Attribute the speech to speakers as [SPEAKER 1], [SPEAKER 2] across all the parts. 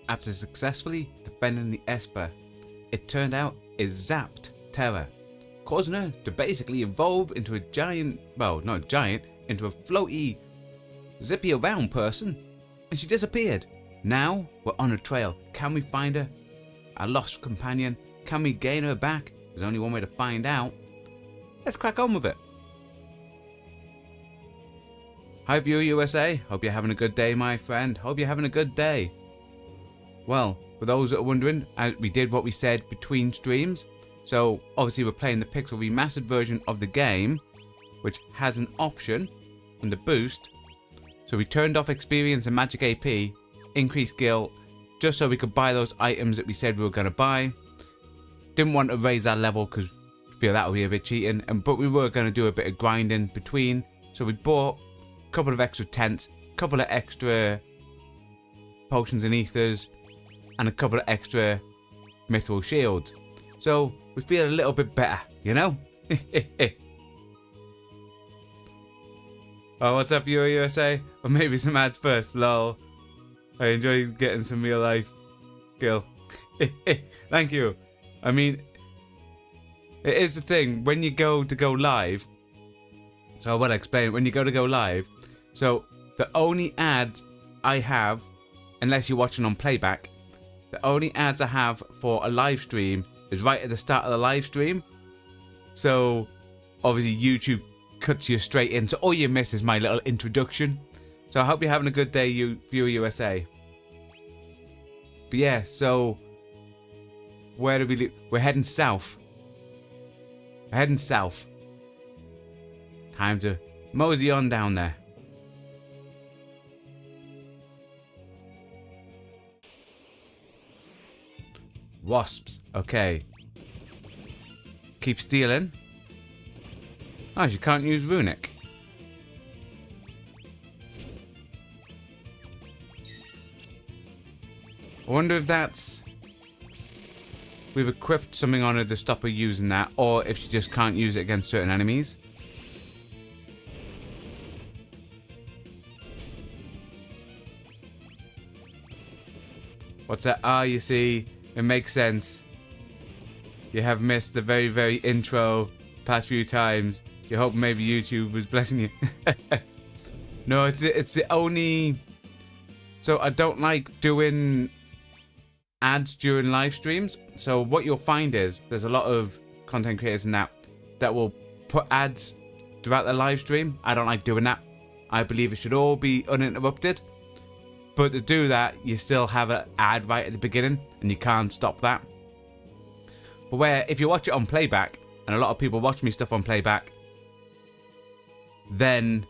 [SPEAKER 1] after successfully defending the Esper, it turned out it zapped Terra, causing her to basically evolve into a giant, well, not giant, into a floaty, zippy around person, and she disappeared. Now we're on a trail. Can we find her? Our lost companion. Can we gain her back? There's only one way to find out. Let's crack on with it. Hi Viewer USA, hope you're having a good day, my friend. Hope you're having a good day. Well, for those that are wondering, we did what we said between streams. So obviously we're playing the Pixel Remastered version of the game, which has an option under boost. So we turned off experience and magic AP, increased skill, just so we could buy those items that we said we were going to buy. Didn't want to raise our level because we feel that would be a bit cheating, but we were going to do a bit of grinding between. So we bought a couple of extra tents, a couple of extra potions and ethers, and a couple of extra mithril shields. So we feel a little bit better, you know? Oh, what's up, Viewer USA? Or maybe some ads first, lol. I enjoy getting some real life skill. Thank you. I mean, it is the thing, when you go live, so I will explain, when you go live, so the only ads I have, unless you're watching on playback, the only ads I have for a live stream is right at the start of the live stream. So obviously YouTube cuts you straight in, so all you miss is my little introduction. So I hope you're having a good day, Viewer USA. But yeah, so where do we live? We're heading south. We're heading south. Time to mosey on down there. Wasps. Okay. Keep stealing. Oh, you can't use runic. I wonder if that's... we've equipped something on her to stop her using that, or if she just can't use it against certain enemies. What's that? Ah, you see, it makes sense. You have missed the very, very intro past few times. You hope maybe YouTube was blessing you. No, it's the only... So I don't like doing ads during live streams. So what you'll find is there's a lot of content creators in that will put ads throughout the live stream. I don't like doing that. I believe it should all be uninterrupted. But to do that, you still have an ad right at the beginning, and you can't stop that. But where if you watch it on playback, and a lot of people watch me stuff on playback, then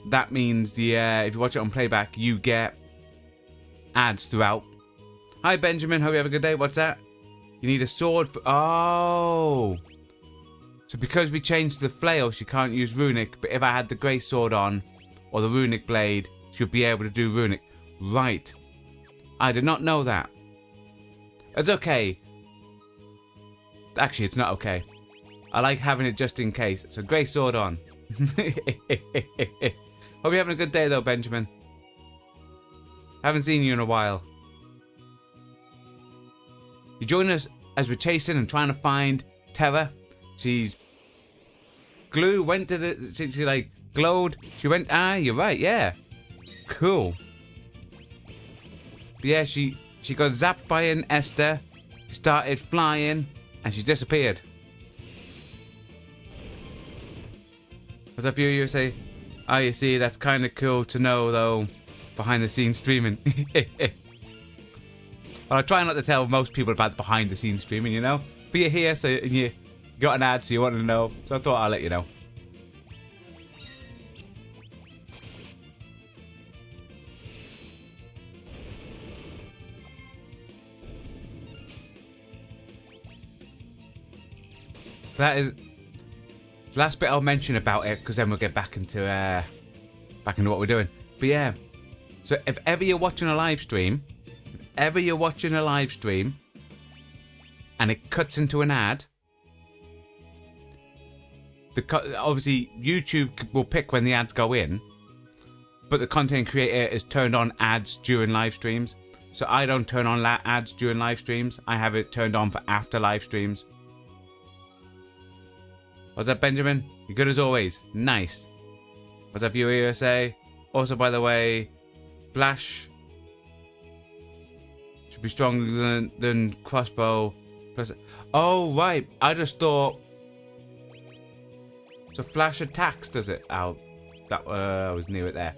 [SPEAKER 1] that means if you watch it on playback, you get ads throughout. Hi Benjamin, hope you have a good day. What's that? You need a sword for... Oh! So because we changed the flail, she can't use runic, but if I had the grey sword on, or the runic blade, she'll be able to do runic. Right. I did not know that. It's okay. Actually, it's not okay. I like having it just in case. So grey sword on. Hope you're having a good day though, Benjamin. Haven't seen you in a while. You join us as we're chasing and trying to find Terra. She's went to the... She like glowed. She went... Ah, you're right, yeah. Cool. But yeah, she got zapped by an Esther. She started flying and she disappeared. What's up, you say? Oh, you see, that's kind of cool to know, though, behind the scenes streaming. Well, I try not to tell most people about behind the scenes streaming, you know? But you're here, so you got an ad, so you wanted to know. So I thought I'll let you know. That is the last bit I'll mention about it, because then we'll get back into what we're doing. But yeah, so if ever you're watching a live stream, and it cuts into an ad, obviously YouTube will pick when the ads go in, but the content creator has turned on ads during live streams. so I don't turn on ads during live streams. I have it turned on for after live streams. What's up, Benjamin? You're good as always. Nice. What's up, Viewer USA? Also, by the way, Flash should be stronger than crossbow. Oh, right. I just thought... So Flash attacks, does it? Oh, that I was near it there.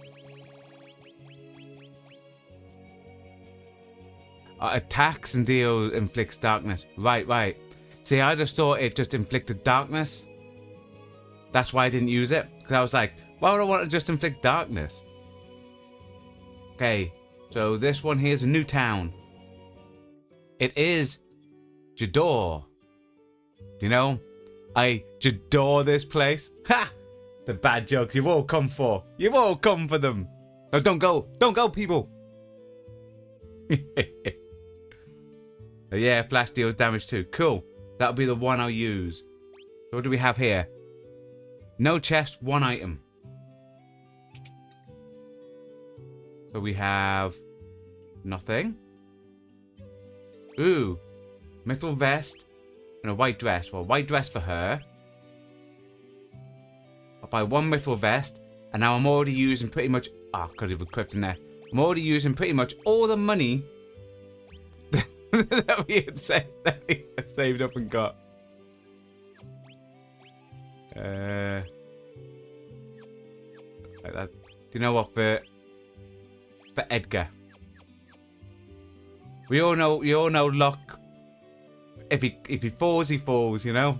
[SPEAKER 1] Attacks and deal inflicts darkness. Right. See, I just thought it just inflicted darkness. That's why I didn't use it. Because I was like, why would I want to just inflict darkness? Okay, so this one here is a new town. It is Jidoor. Do you know? I Jidoor this place. Ha! The bad jokes you've all come for. You've all come for them. No, don't go. Don't go, people. Yeah, Flash deals damage too. Cool. That'll be the one I'll use. So what do we have here? No chest, one item. So we have nothing. Ooh. Metal vest and a white dress. Well, white dress for her. I'll buy one metal vest. And now I'm already using pretty much... I could have equipped in there. I'm already using pretty much all the money that we had saved up and got. Like that. Do you know what? For Edgar, we all know luck. If he falls, he falls. You know.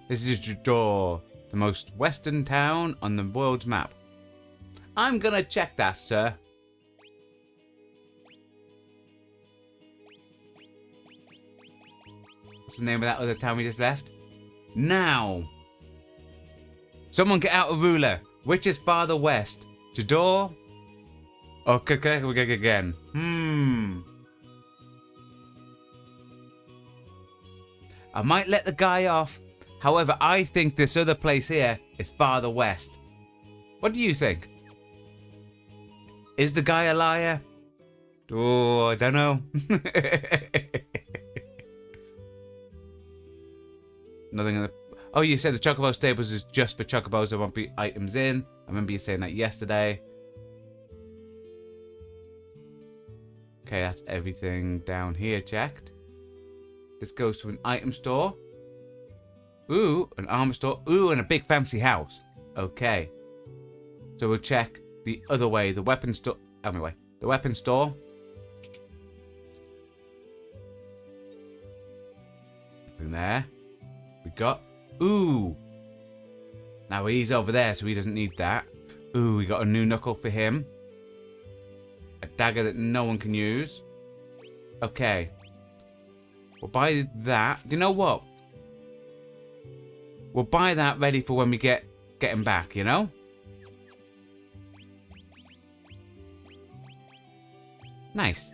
[SPEAKER 1] This is Jidoor, the most western town on the world's map. I'm gonna check that, sir. What's the name of that other town we just left? Now. Someone get out a ruler. Which is farther west? Jidoor? Okay, again. I might let the guy off. However, I think this other place here is farther west. What do you think? Is the guy a liar? Oh, I don't know. Nothing in the... Oh, you said the Chocobo stables is just for Chocobos. There won't be items in. I remember you saying that yesterday. Okay, that's everything down here checked. This goes to an item store. Ooh, an armor store. Ooh, and a big fancy house. Okay. So we'll check the other way. The weapon store. Anyway, the weapon store. Nothing there. We got... Ooh. Now he's over there, so he doesn't need that. Ooh, we got a new knuckle for him. A dagger that no one can use. Okay. We'll buy that. Do you know what? We'll buy that ready for when we get him back, you know? Nice.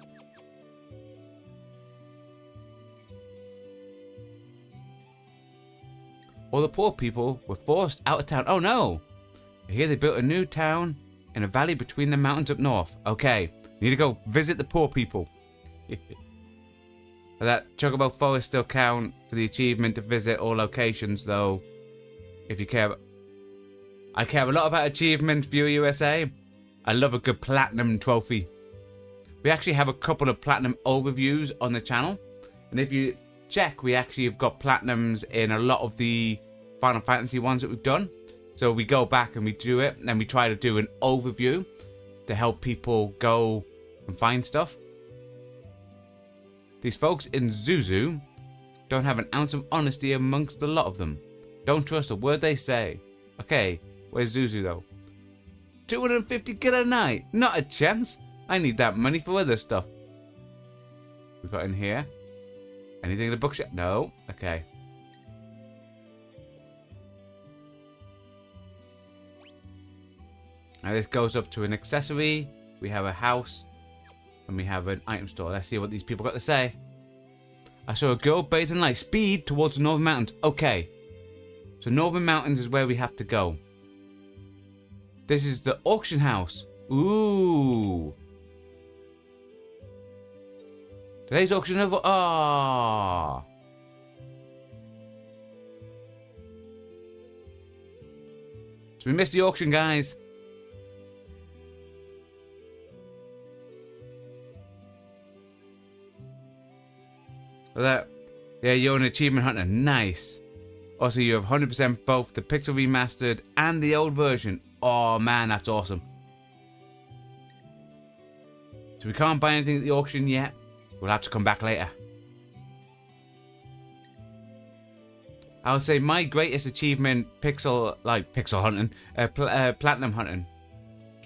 [SPEAKER 1] All the poor people were forced out of town. Oh no! I hear they built a new town in a valley between the mountains up north. Okay, need to go visit the poor people. That Chocobo Forest still count for the achievement to visit all locations, though. If you care, I care a lot about achievements. Viewer USA, I love a good platinum trophy. We actually have a couple of platinum overviews on the channel, and if you check, we actually have got platinums in a lot of the Final Fantasy ones that we've done. So we go back and we do it, and then we try to do an overview to help people go and find stuff. These folks in ZoZo don't have an ounce of honesty amongst a lot of them. Don't trust a word they say. Okay, where's ZoZo though? 250 quid a night? Not a chance. I need that money for other stuff. We got in here. Anything in the bookshop? No. Okay. Now this goes up to an accessory. We have a house. And we have an item store. Let's see what these people got to say. I saw a girl bathed in light. Speed towards the Northern Mountains. Okay. So Northern Mountains is where we have to go. This is the auction house. Ooh. Today's auction over. Ah. So we missed the auction, guys. That, yeah, you're an achievement hunter. Nice. Also, you have 100% both the Pixel Remastered and the old version. Oh man, that's awesome. So we can't buy anything at the auction yet. We'll have to come back later. I would say my greatest achievement, platinum hunting,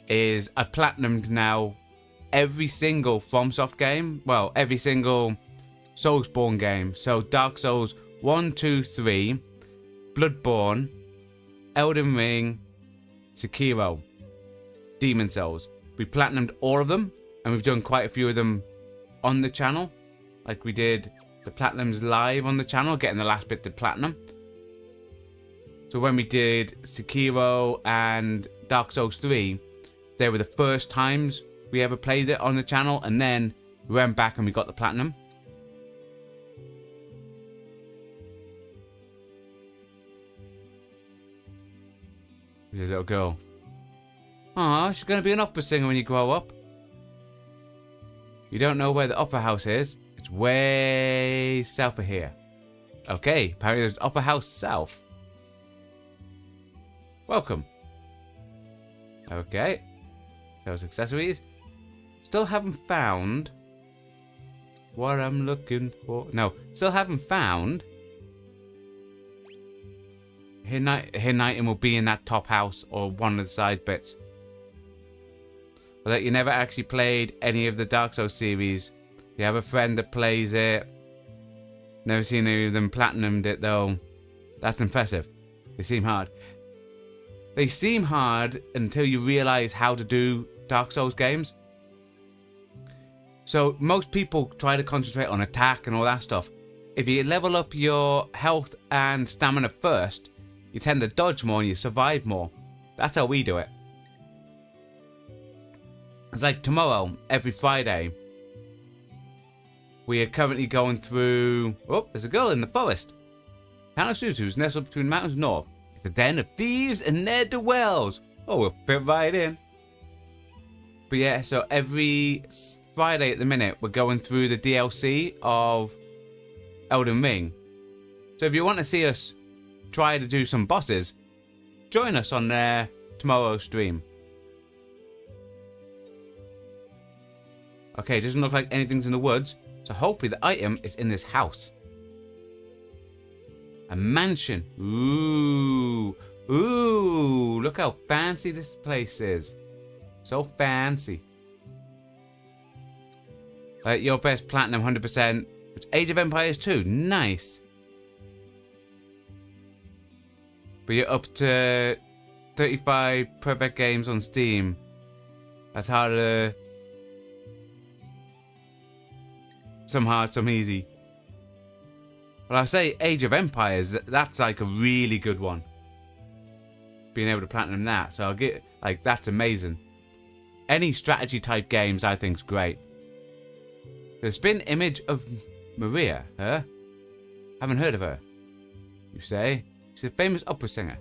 [SPEAKER 1] is I've platinumed now every single FromSoft game. Well, every single Soulsborne game. So Dark Souls 1, 2, 3, Bloodborne, Elden Ring, Sekiro, Demon Souls. We platinumed all of them, and we've done quite a few of them on the channel. Like we did the platinums live on the channel, getting the last bit to platinum. So when we did Sekiro and Dark Souls 3, they were the first times we ever played it on the channel, and then we went back and we got the platinum. Here's a little girl. Aw, she's going to be an opera singer when you grow up. You don't know where the opera house is? It's way south of here. Okay, apparently there's an opera house south. Welcome. Okay. Those accessories. Still haven't found what I'm looking for. No, still haven't found. Hidden item will be in that top house or one of the side bits. But that you never actually played any of the Dark Souls series. You have a friend that plays it. Never seen any of them platinumed it though. That's impressive. They seem hard. They seem hard until you realize how to do Dark Souls games. So most people try to concentrate on attack and all that stuff. If you level up your health and stamina first, you tend to dodge more and you survive more. That's how we do it. It's like tomorrow, every Friday, we are currently going through... Oh, there's a girl in the forest. Town of Suzu's nestled between mountains north. It's a den of thieves and ne'er-do-wells. Oh, we'll fit right in. But yeah, so every Friday at the minute, we're going through the DLC of Elden Ring. So if you want to see us try to do some bosses, join us on tomorrow's stream. Okay, it doesn't look like anything's in the woods, so hopefully the item is in this house. A mansion. Ooh. Ooh, look how fancy this place is. So fancy. Your best platinum 100%. It's Age of Empires 2. Nice. But you're up to 35 perfect games on Steam. That's harder. Some hard, some easy. But I'll say Age of Empires, that's like a really good one. Being able to platinum that. So I'll get, like, that's amazing. Any strategy type games I think is great. The spin image of Maria, huh? Haven't heard of her. You say? She's a famous opera singer.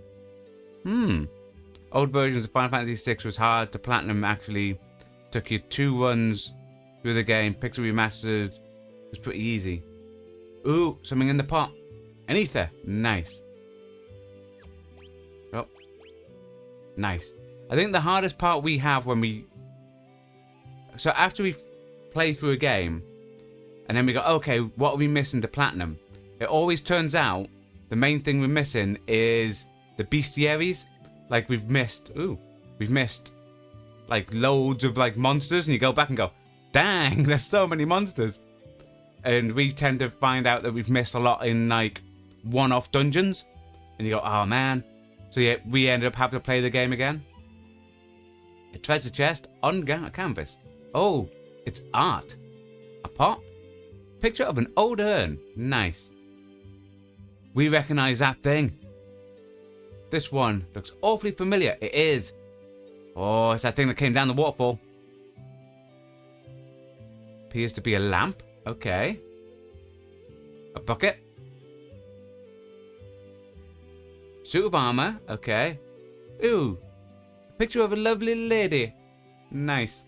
[SPEAKER 1] Old versions of Final Fantasy VI was hard to platinum, actually. Took you 2 runs through the game. Pixel Remastered was pretty easy. Ooh, something in the pot. An ether. Nice. Oh. Nice. I think the hardest part we have when we... So after we play through a game, and then we go, okay, what are we missing to platinum? It always turns out the main thing we're missing is the bestiaries. Like we've missed like loads of like monsters, and you go back and go, dang, there's so many monsters. And we tend to find out that we've missed a lot in like one-off dungeons. And you go, oh man. So yeah, we ended up having to play the game again. A treasure chest on canvas. Oh, it's art. A pot. Picture of an old urn. Nice. We recognize that thing. This one looks awfully familiar. It is. Oh, it's that thing that came down the waterfall. Appears to be a lamp. Okay. A bucket. Suit of armor. Okay. Ooh. A picture of a lovely lady. Nice.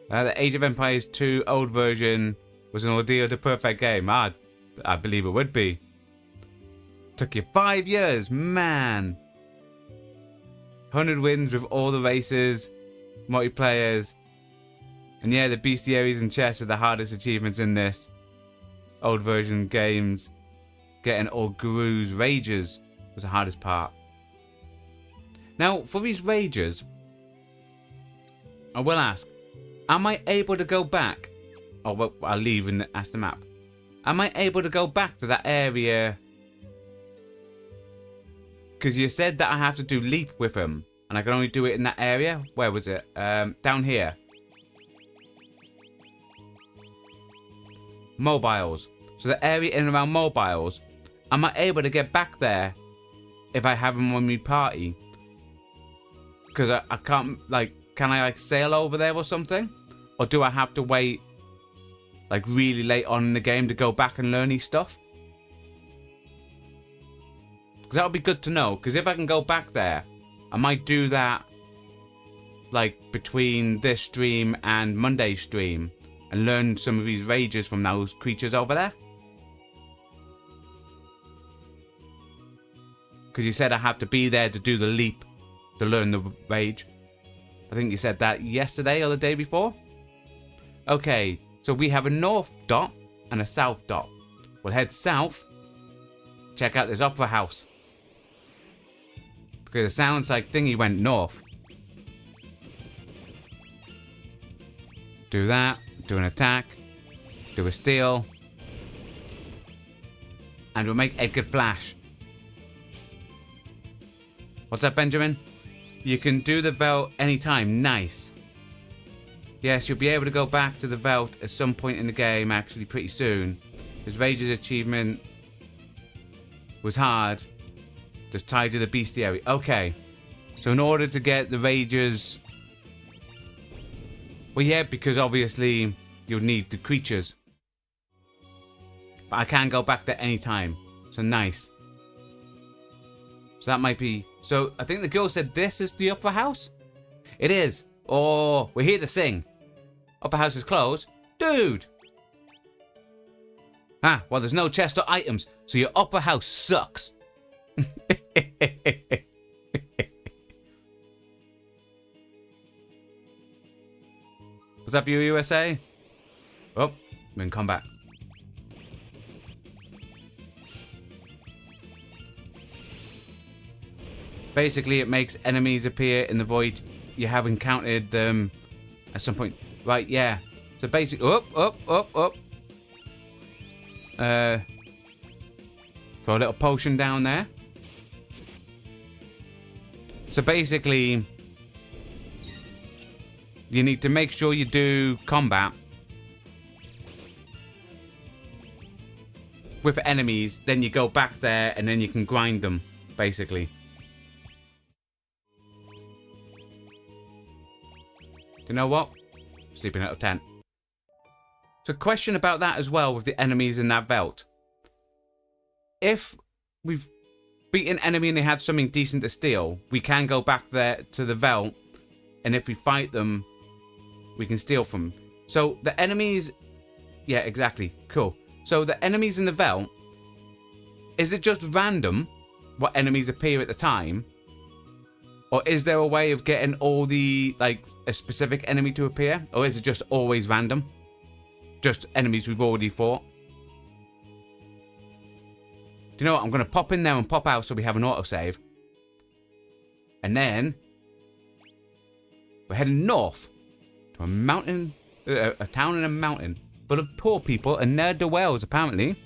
[SPEAKER 1] The Age of Empires 2 old version was an ordeal to perfect game. I believe it would be. Took you 5 years. Man. 100 wins with all the races, multiplayers. And yeah, the bestiaries and chests are the hardest achievements in this. Old version games. Getting all Guru's Rages was the hardest part. Now, for these Rages, I will ask, am I able to go back? Oh, well, I'll leave and ask the map. Am I able to go back to that area? Because you said that I have to do leap with him. And I can only do it in that area. Where was it? Down here. Mobiles. So the area in and around mobiles. Am I able to get back there if I have him on my party? Because I can't, like, can I, like, sail over there or something? Or do I have to wait, like, really late on in the game to go back and learn these stuff? Because that would be good to know. Because if I can go back there, I might do that, like, between this stream and Monday's stream. And learn some of these rages from those creatures over there. Because you said I have to be there to do the leap to learn the rage. I think you said that yesterday or the day before. Okay, so we have a north dot and a south dot. We'll head south. Check out this opera house. Because it sounds like Thingy went north. Do that. Do an attack. Do a steal. And we'll make Edgar flash. What's that, Benjamin? You can do the Veld anytime. Nice. Yes, you'll be able to go back to the Veld at some point in the game, actually pretty soon. His Rage's achievement was hard. Just tied to the bestiary. Okay. So in order to get the Rages... Well, yeah, because obviously you'll need the creatures. But I can go back there anytime. So nice. So that might be... So I think the girl said this is the upper house? It is. Oh, we're here to sing. Upper house is closed. Dude! Ah, well, there's no chest or items, so your upper house sucks. What's up, you USA? Oh, we're in combat. Basically, it makes enemies appear in the void. You have encountered them at some point. Right, yeah. So basically, up. Throw a little potion down there. So basically, you need to make sure you do combat with enemies. Then you go back there and then you can grind them, basically. Do you know what? Sleeping out of tent. So question about that as well with the enemies in that Veld. If we've beaten an enemy and they have something decent to steal, we can go back there to the Veld, and if we fight them, we can steal from them. So the enemies... Yeah, exactly. Cool. So the enemies in the Veld, is it just random what enemies appear at the time? Or is there a way of getting all the, like, a specific enemy to appear? Or is it just always random? Just enemies we've already fought? Do you know what? I'm going to pop in there and pop out so we have an autosave. And then we're heading north to a mountain, a town in a mountain full of poor people and ne'er-do-wells, apparently.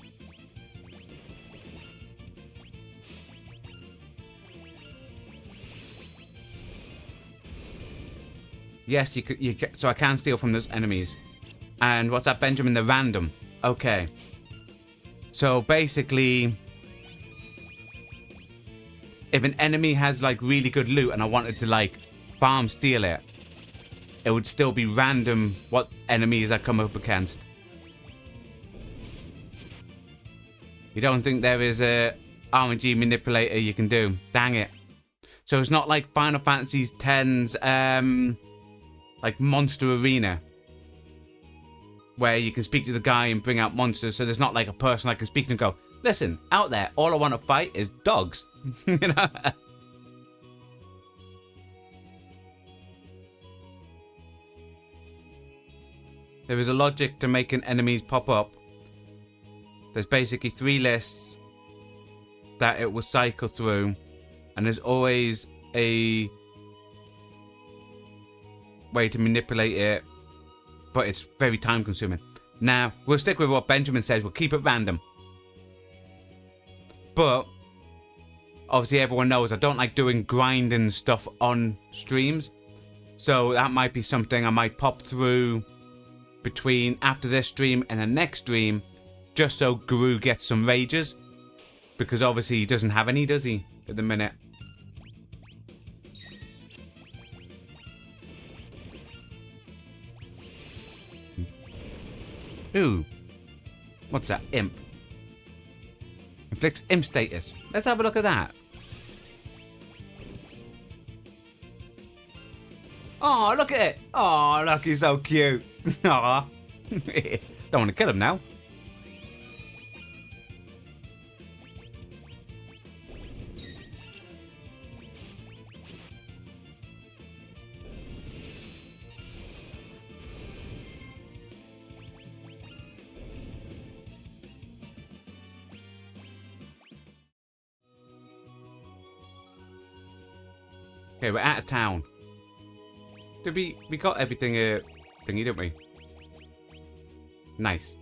[SPEAKER 1] Yes, you could, so I can steal from those enemies. And what's that, Benjamin? The random. Okay. So basically, if an enemy has like really good loot and I wanted to like farm steal it, it would still be random what enemies I come up against. You don't think there is a RNG manipulator you can do? Dang it. So it's not like Final Fantasy X's like Monster Arena, where you can speak to the guy and bring out monsters. So there's not like a person I can speak to and go, listen, out there, all I want to fight is dogs. You know? There is a logic to making enemies pop up. There's basically 3 lists that it will cycle through, and there's always a way to manipulate it, but it's very time consuming. Now, we'll stick with what Benjamin says, we'll keep it random. But obviously everyone knows I don't like doing grinding stuff on streams, so that might be something I might pop through between after this stream and the next stream, just so Guru gets some rages, because obviously he doesn't have any, does he, at the minute? Ooh, what's that? Imp. Inflicts imp status. Let's have a look at that. Oh, look at it. Oh, look, he's so cute. Aw. Don't want to kill him now. Okay, we're out of town. Did we got everything thingy, didn't we? Nice.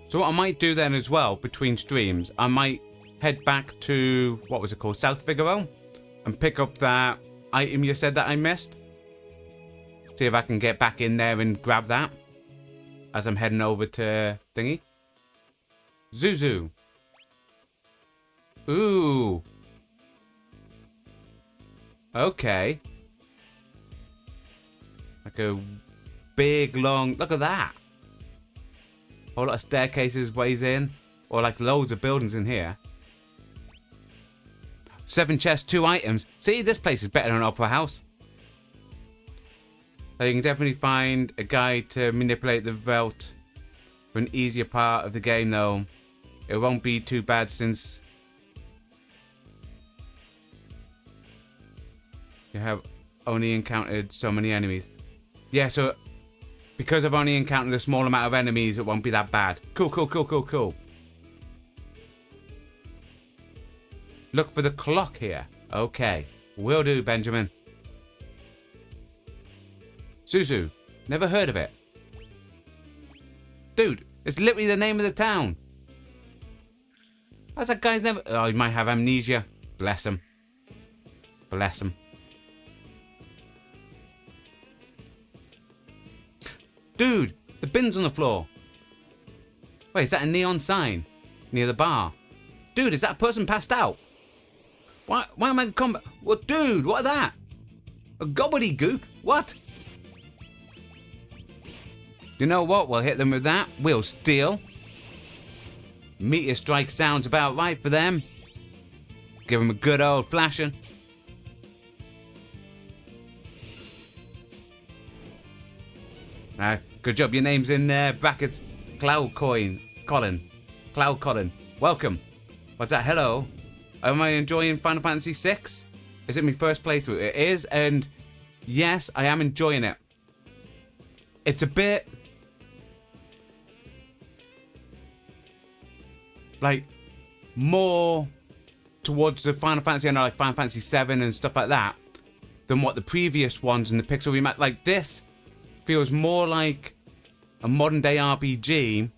[SPEAKER 1] So what I might do then as well, between streams, I might head back to, what was it called, South Figaro, and pick up that item you said that I missed. See if I can get back in there and grab that as I'm heading over to thingy. ZoZo. Ooh. Okay. Like a big, long... Look at that. A whole lot of staircases ways in. Or like loads of buildings in here. 7 chests, 2 items. See, this place is better than an opera house. So you can definitely find a guide to manipulate the belt for an easier part of the game, though. It won't be too bad since you have only encountered so many enemies. Yeah, so because I've only encountered a small amount of enemies, it won't be that bad. Cool, cool, cool, cool, cool. Look for the clock here. Okay, will do, Benjamin. Suzu, never heard of it. Dude, it's literally the name of the town. How's that guy's never... Oh, he might have amnesia. Bless him. Bless him. Dude, the bin's on the floor. Wait, is that a neon sign near the bar? Dude, is that a person passed out? Why am I in combat? Well, dude, what is that? A gobbledygook? What? You know what? We'll hit them with that. We'll steal. Meteor strike sounds about right for them. Give them a good old flashing. Good job. Your name's in there. Brackets. Colin. Cloud Colin. Welcome. What's that? Hello. Am I enjoying Final Fantasy VI? Is it my first playthrough? It is, and yes, I am enjoying it. It's a bit like more towards the Final Fantasy, I know, like Final Fantasy VII and stuff like that, than what the previous ones in the Pixel Remaster. Like, this feels more like a modern day RPG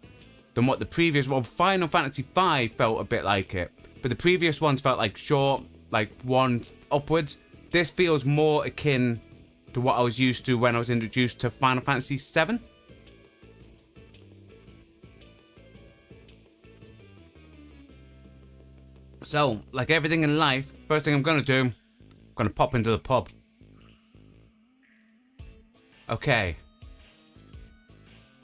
[SPEAKER 1] than what the previous one. Final Fantasy V felt a bit like it, but the previous ones felt like short, like one upwards. This feels more akin to what I was used to when I was introduced to Final Fantasy VII. So, like everything in life, first thing I'm going to do, I'm going to pop into the pub. Okay.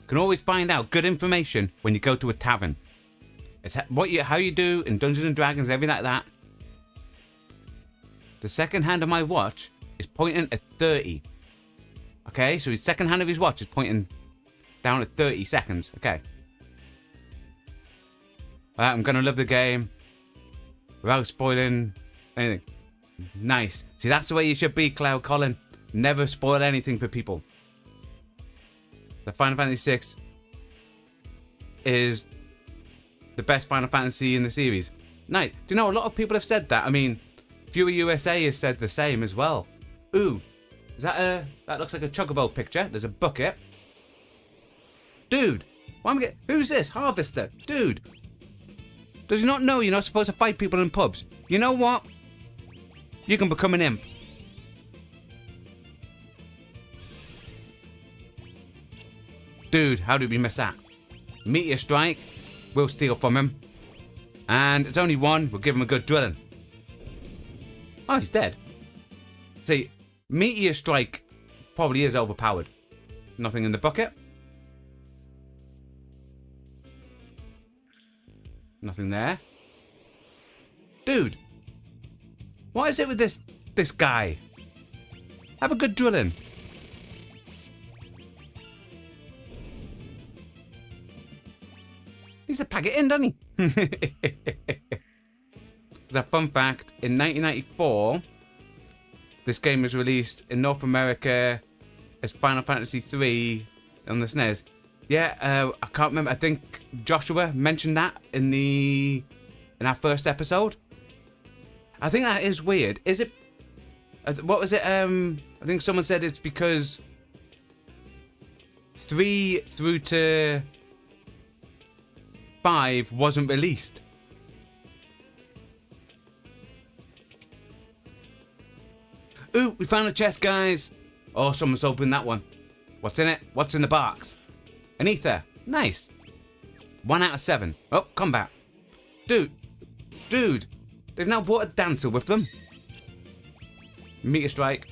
[SPEAKER 1] Can always find out good information when you go to a tavern. It's how you do in Dungeons and Dragons, everything like that. The second hand of my watch is pointing at 30. Okay, so his second hand of his watch is pointing down at 30 seconds. Okay. I'm gonna love the game without spoiling anything. Nice. See, that's the way you should be, Cloud Colin. Never spoil anything for people. The Final Fantasy VI is the best Final Fantasy in the series. Nice. Do you know, a lot of people have said that. I mean, Viewer USA has said the same as well. Ooh, is that looks like a Chocobo picture. There's a bucket. Dude, who's this? Harvester. Dude. Does he not know you're not supposed to fight people in pubs? You know what? You can become an imp. Dude, how did we miss that? Meteor strike. We'll steal from him. And it's only one. We'll give him a good drilling. Oh, he's dead. See, meteor strike probably is overpowered. Nothing in the bucket. Nothing there. Dude. What is it with this guy? Have a good drilling. He's a packet in, doesn't he? As a fun fact, in 1994, this game was released in North America as Final Fantasy III on the SNES. Yeah, I can't remember. I think Joshua mentioned that in our first episode. I think that is weird. Is it? What was it? I think someone said it's because 3 through to 5 wasn't released. Ooh, we found a chest, guys. Oh, someone's opened that one. What's in it? What's in the box? An ether. Nice. 1 out of 7. Oh, combat. Dude. They've now brought a dancer with them. Meteor strike.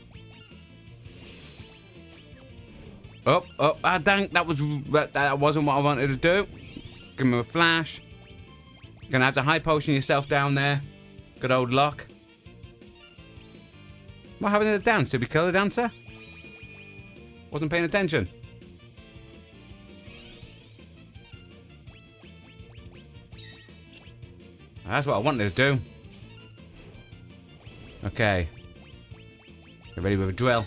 [SPEAKER 1] Oh, dang. That wasn't what I wanted to do. Give him a flash. Gonna have to high potion yourself down there. Good old luck. What happened to the dance? Did we kill the dancer? Wasn't paying attention. That's what I wanted to do. Okay. Get ready with a drill.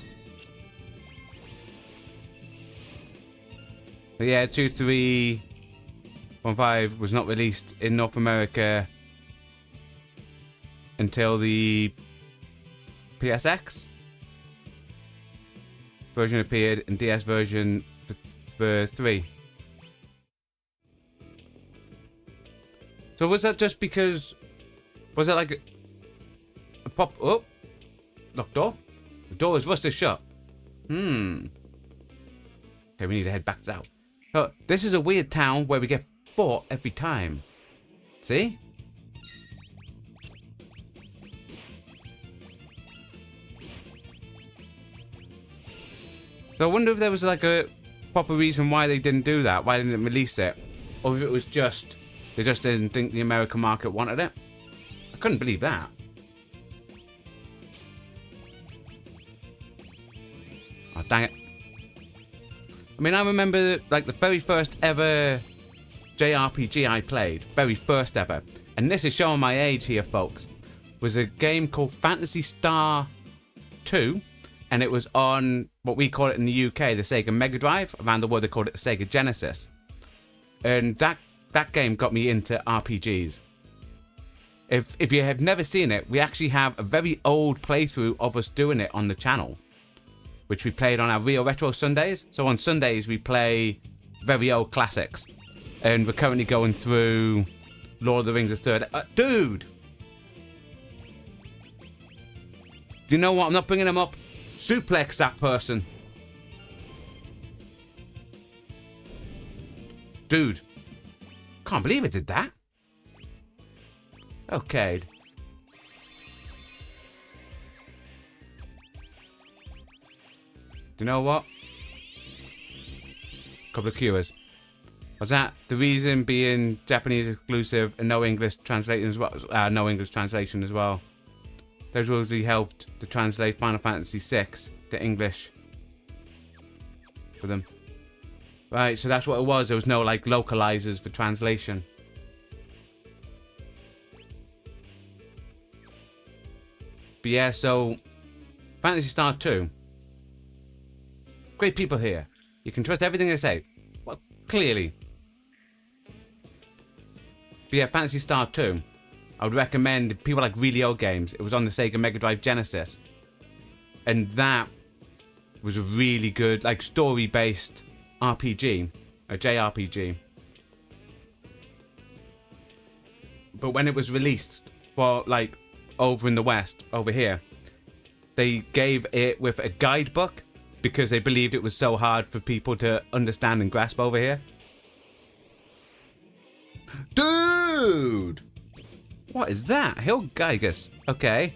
[SPEAKER 1] But yeah, 2315 was not released in North America until the PSX version appeared and DS version for 3. So was that just because... Was it like a pop... Oh! Locked door? The door is rusted shut. Okay, we need to head back out. So, this is a weird town where we get fought every time. See? So I wonder if there was like a proper reason why they didn't do that. Why they didn't release it. Or if it was just... They just didn't think the American market wanted it. I couldn't believe that. Oh, dang it. I mean, I remember like the very first ever JRPG I played. Very first ever. And this is showing my age here, folks. Was a game called Phantasy Star 2. And it was on what we call it in the UK, the Sega Mega Drive. Around the world they called it the Sega Genesis. And that game got me into RPGs. If you have never seen it, we actually have a very old playthrough of us doing it on the channel, which we played on our Real Retro Sundays. So on Sundays we play very old classics, and we're currently going through Lord of the Rings: The Third. Dude, do you know what? I'm not bringing him up. Suplex that person, dude. Can't believe it did that. Okay. Do you know what? couple of cures. Was that the reason being Japanese exclusive and no English translation as well? No English translation as well. Those rules really helped to translate Final Fantasy VI to English for them. Right, so that's what it was. There was no like localizers for translation. But yeah, so Phantasy Star 2. Great people here. You can trust everything they say. Well, clearly. But yeah, Phantasy Star 2. I would recommend people like really old games. It was on the Sega Mega Drive Genesis. And that was a really good, like, story-based RPG. A JRPG. But when it was released for, like, over in the West, over here, they gave it with a guidebook because they believed it was so hard for people to understand and grasp over here. Dude! What is that? Hill Gigas. Okay.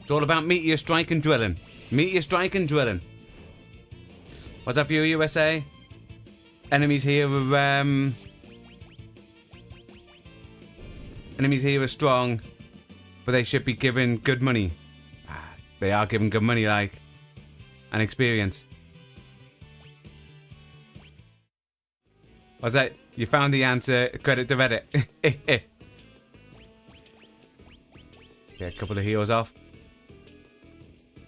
[SPEAKER 1] It's all about meteor strike and drilling. Meteor strike and drilling. What's up for you, USA? Enemies here are, Enemies here are strong, but they should be given good money. They are given good money, like, and experience. What's that? You found the answer. Credit to Reddit. Yeah, a couple of heals off.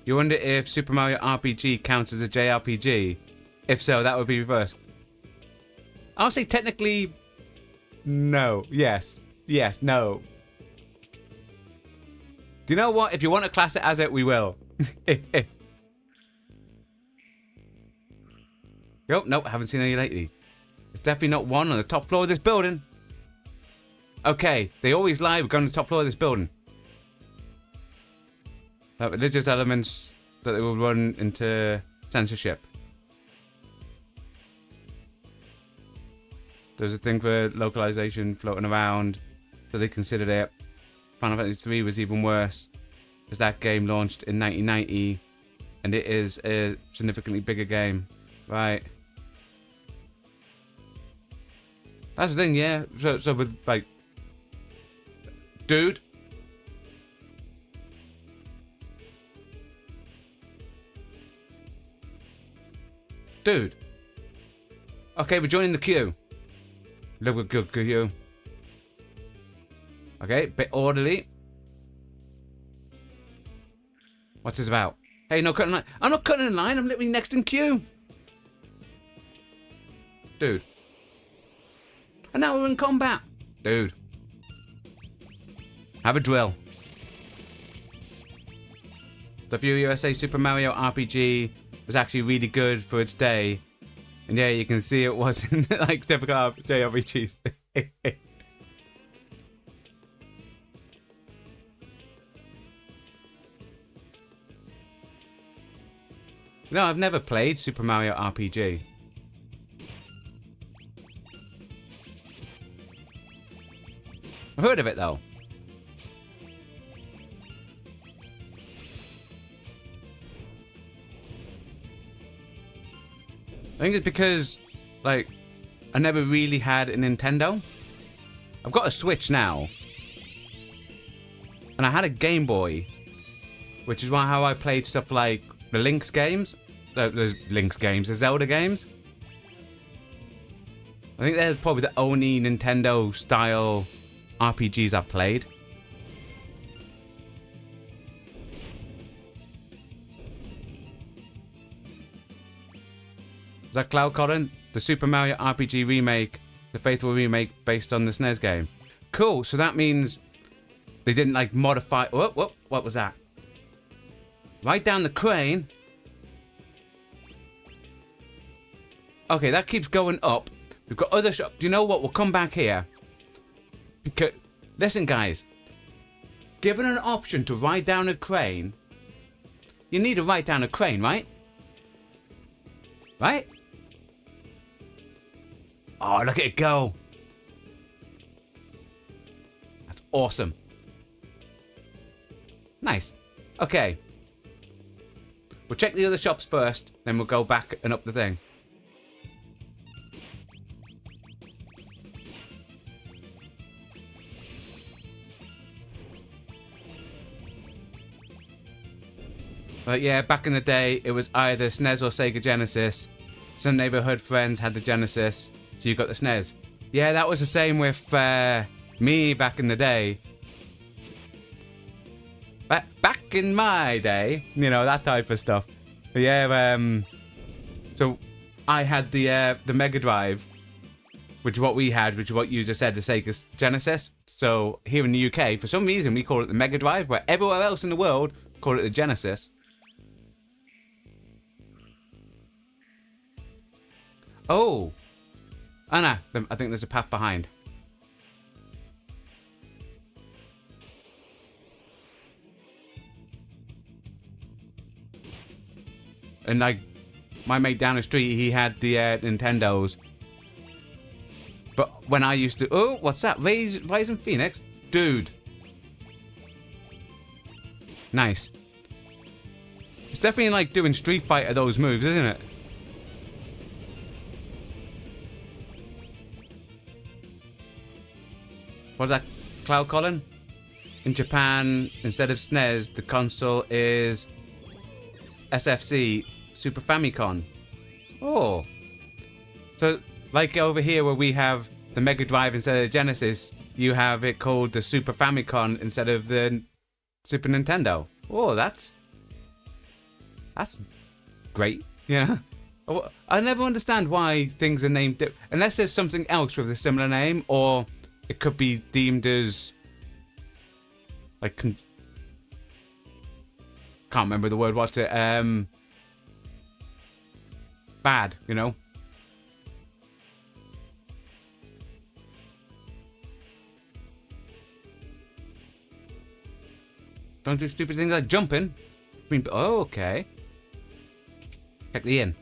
[SPEAKER 1] You wonder if Super Mario RPG counts as a JRPG? If so, that would be reversed. I'll say technically, no. Yes. Yes, no. Do you know what? If you want to class it as it, we will. Yo, nope, haven't seen any lately. There's definitely not one on the top floor of this building. Okay, they always lie. We're going to the top floor of this building. Religious elements that they will run into censorship. There's a thing for localization floating around, so they considered it. Final Fantasy 3 was even worse, as that game launched in 1990, and it is a significantly bigger game. Right. That's the thing, yeah. So with, like... Dude. Dude. Okay, we're joining the queue. Look at good queue. Okay, bit orderly. What's this about? Hey, no cutting line. I'm not cutting in line. I'm literally next in queue. Dude. And now we're in combat. Dude. Have a drill. The View USA Super Mario RPG was actually really good for its day. And yeah, you can see it wasn't like typical JRPGs. No, I've never played Super Mario RPG. I've heard of it though. I think it's because, like, I never really had a Nintendo. I've got a Switch now. And I had a Game Boy. Which is how I played stuff like the Link's games. The Zelda games. I think they're probably the only Nintendo-style RPGs I've played. Is that Cloud Colin? The Super Mario RPG remake, the faithful remake based on the SNES game. Cool, so that means they didn't like modify... What was that? Right down the crane. Okay, that keeps going up. We've got other shops. Do you know what? We'll come back here. Because, listen, guys. Given an option to ride down a crane, you need to ride down a crane, right? Right? Oh, look at it go. That's awesome. Nice. Okay. We'll check the other shops first, then we'll go back and up the thing. But yeah, back in the day, it was either SNES or Sega Genesis. Some neighborhood friends had the Genesis, so you got the SNES. Yeah, that was the same with me back in the day. Back in my day, you know, that type of stuff. But yeah, so I had the Mega Drive, which is what we had, which is what you just said, the Sega Genesis. So here in the UK, for some reason, we call it the Mega Drive, where everywhere else in the world call it the Genesis. Oh, no, I think there's a path behind. And like, my mate down the street, he had the Nintendos. But when I used to... Oh, what's that? Rising Phoenix? Dude. Nice. It's definitely like doing Street Fighter, those moves, isn't it? What's that, Cloud Colin? In Japan, instead of SNES, the console is SFC, Super Famicom. Oh. So, like over here where we have the Mega Drive instead of the Genesis, you have it called the Super Famicom instead of the Super Nintendo. Oh, that's great. Yeah. I never understand why things are named unless there's something else with a similar name, or it could be deemed as like can't remember the word. What's it? Bad, you know. Don't do stupid things like jumping. I mean, oh, okay. Check the inn.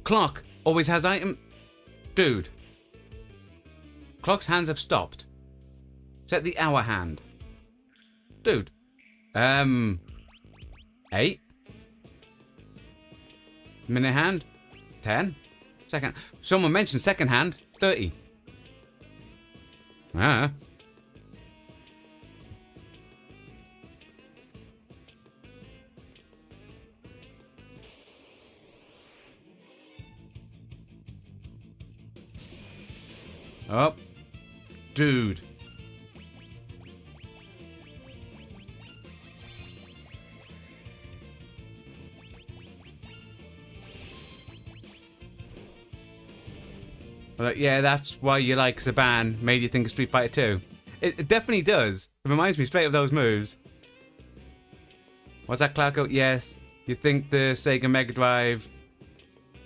[SPEAKER 1] Clock always has item. Dude. Clock's hands have stopped. Set the hour hand. Dude. 8. Minute hand. 10. Second. Someone mentioned second hand. 30. Ah. Oh, dude. Well, yeah, that's why you like Saban. Made you think of Street Fighter 2. It definitely does. It reminds me straight of those moves. What's that, Clarko? Yes. You think the Sega Mega Drive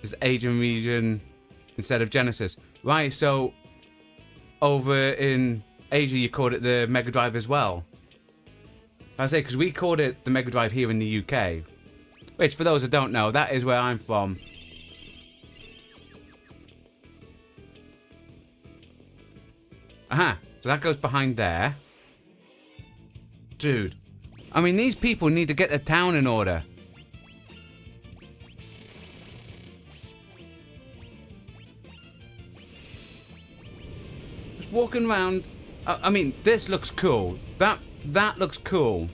[SPEAKER 1] is Asian region instead of Genesis. Right, so over in Asia, you called it the Mega Drive as well. I say, because we called it the Mega Drive here in the UK. Which, for those that don't know, that is where I'm from. Aha, so that goes behind there. Dude. I mean, these people need to get their town in order. Walking around. I mean, this looks cool. That looks cool.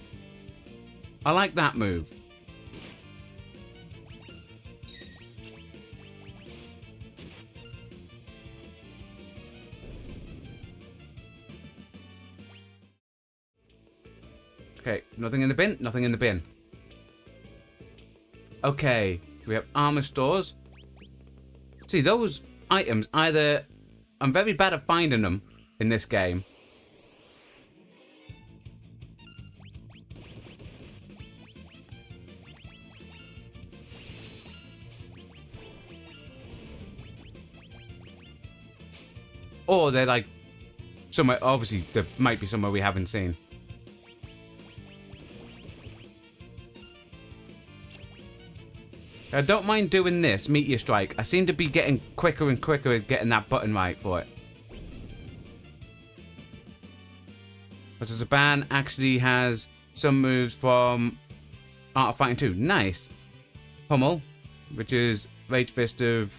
[SPEAKER 1] I like that move. Okay, nothing in the bin. Nothing in the bin. Okay, we have armor stores. See, those items either... I'm very bad at finding them in this game. Or they're like somewhere, obviously there might be somewhere we haven't seen. I don't mind doing this, Meteor Strike. I seem to be getting quicker and quicker at getting that button right for it. Because Zaban actually has some moves from Art of Fighting 2. Nice. Hummel, which is Rage Fist of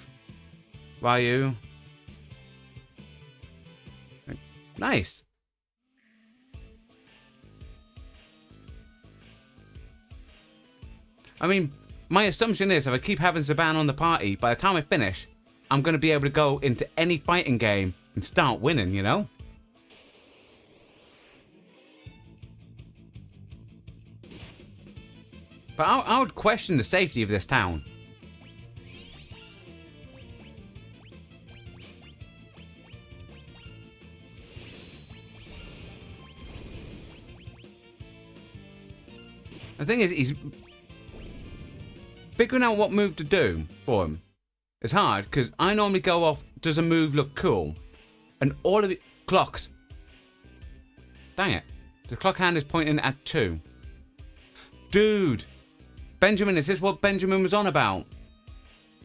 [SPEAKER 1] Ryu. Nice. I mean, my assumption is if I keep having Zaban on the party, by the time I finish, I'm going to be able to go into any fighting game and start winning, you know? But I would question the safety of this town. The thing is, he's figuring out what move to do for him. It's hard, because I normally go off, does a move look cool? And all of it, clocks. Dang it. The clock hand is pointing at 2. Dude. Benjamin, is this what Benjamin was on about?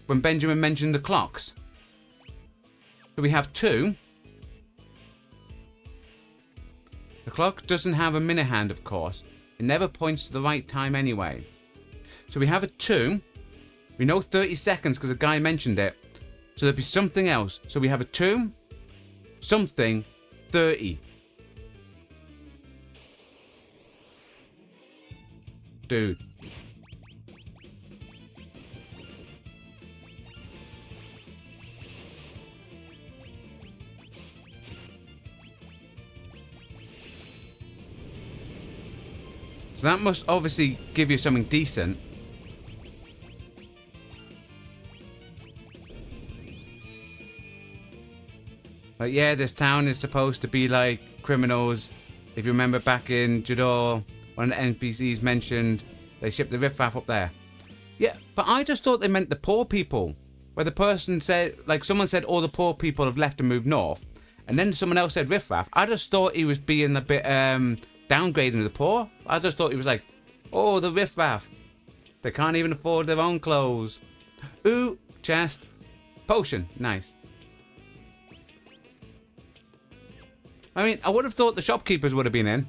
[SPEAKER 1] When Benjamin mentioned the clocks. So we have 2. The clock doesn't have a minute hand, of course. It never points to the right time anyway. So we have a 2. We know 30 seconds because a guy mentioned it. So there'll be something else. So we have a 2. Something. 30. Dude. So that must obviously give you something decent. Like, yeah, this town is supposed to be like criminals. If you remember back in Jidoor, one of the NPCs mentioned they shipped the riffraff up there. Yeah, but I just thought they meant the poor people. Where the person said, like someone said all the poor people have left and moved north. And then someone else said riffraff. I just thought he was being a bit downgrading the poor. I just thought he was like, oh, the riffraff. They can't even afford their own clothes. Ooh, chest. Potion. Nice. I mean, I would have thought the shopkeepers would have been in.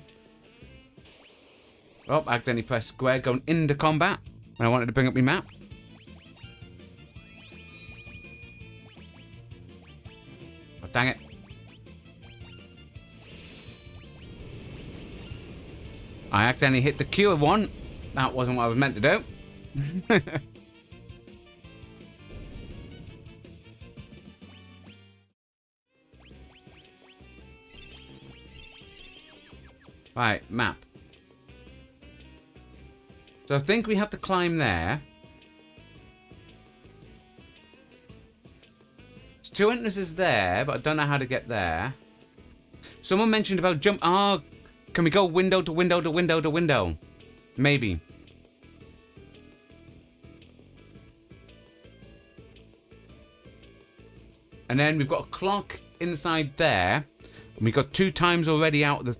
[SPEAKER 1] Oh, I accidentally pressed square going into combat when I wanted to bring up my map. Oh, dang it. I accidentally hit the cure one. That wasn't what I was meant to do. Right, map. So I think we have to climb there. There's 2 entrances there, but I don't know how to get there. Someone mentioned about jump. Oh, can we go window to window to window to window? Maybe. And then we've got a clock inside there. And we got 2 times already out of the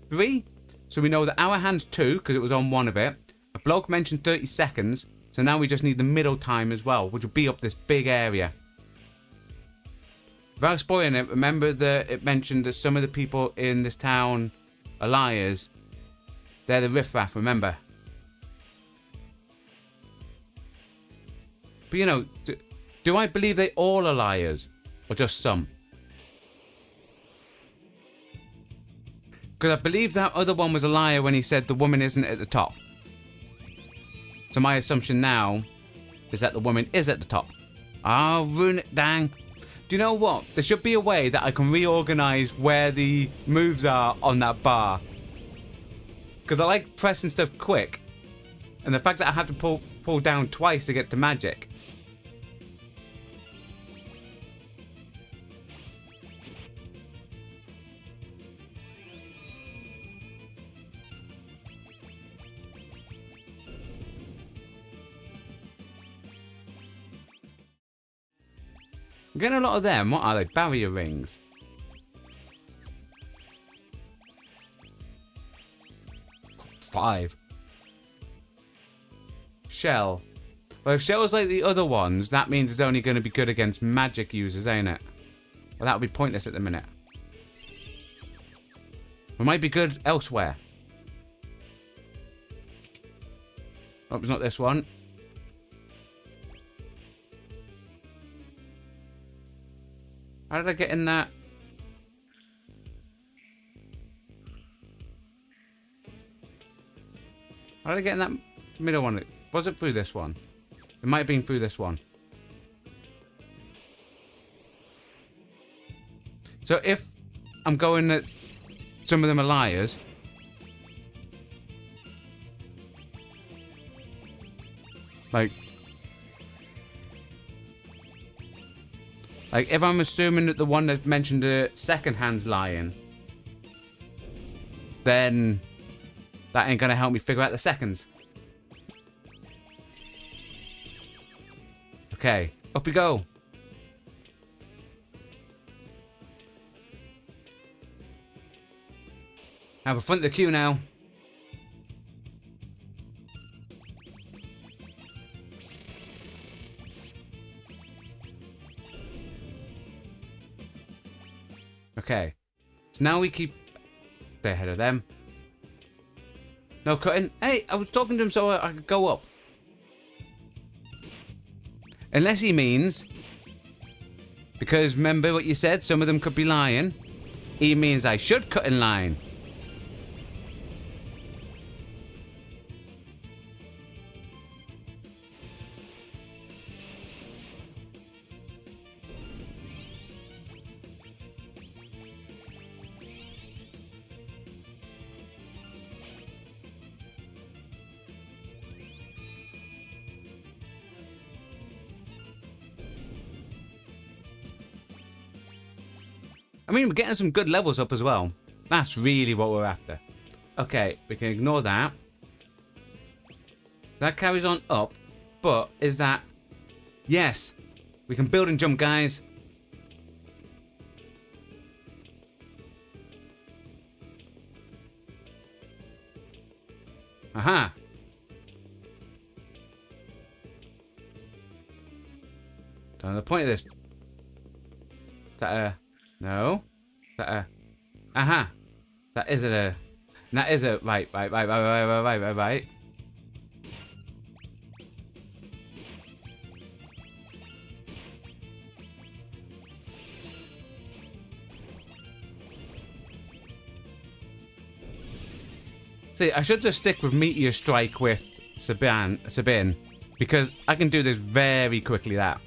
[SPEAKER 1] 3. So we know that our hand's 2 because it was on one of it. A bloke mentioned 30 seconds. So now we just need the middle time as well, which will be up this big area. Without spoiling it, remember that it mentioned that some of the people in this town are liars. They're the riffraff, remember? But you know, do I believe they all are liars? Or just some? Because I believe that other one was a liar when he said the woman isn't at the top. So my assumption now is that the woman is at the top. I'll ruin it, dang. Do you know what? There should be a way that I can reorganize where the moves are on that bar. Because I like pressing stuff quick. And the fact that I have to pull down twice to get to magic. I'm getting a lot of them. What are they? Barrier rings. Five. Shell. Well, if Shell's like the other ones, that means it's only going to be good against magic users, ain't it? Well, that would be pointless at the minute. It might be good elsewhere. Oh, it's not this one. How did I get in that? How did I get in that middle one? Was it through this one? It might have been through this one. So if I'm going that some of them are liars. Like if I'm assuming that the one that mentioned the second hand's lying, then that ain't gonna help me figure out the seconds. Okay, up we go. Now we're front of the queue now. Okay, so now we keep ahead of them. No cutting. Hey, I was talking to him so I could go up. Unless he means, because remember what you said, some of them could be lying. He means I should cut in line. I mean, we're getting some good levels up as well. That's really what we're after. Okay, we can ignore that. That carries on up, but is that... Yes, we can build and jump, guys. Aha. Don't know the point of this. Is that a... No. Is that a... Aha. That isn't a... That is a... Right. See, I should just stick with Meteor Strike with Sabin, because I can do this very quickly, that.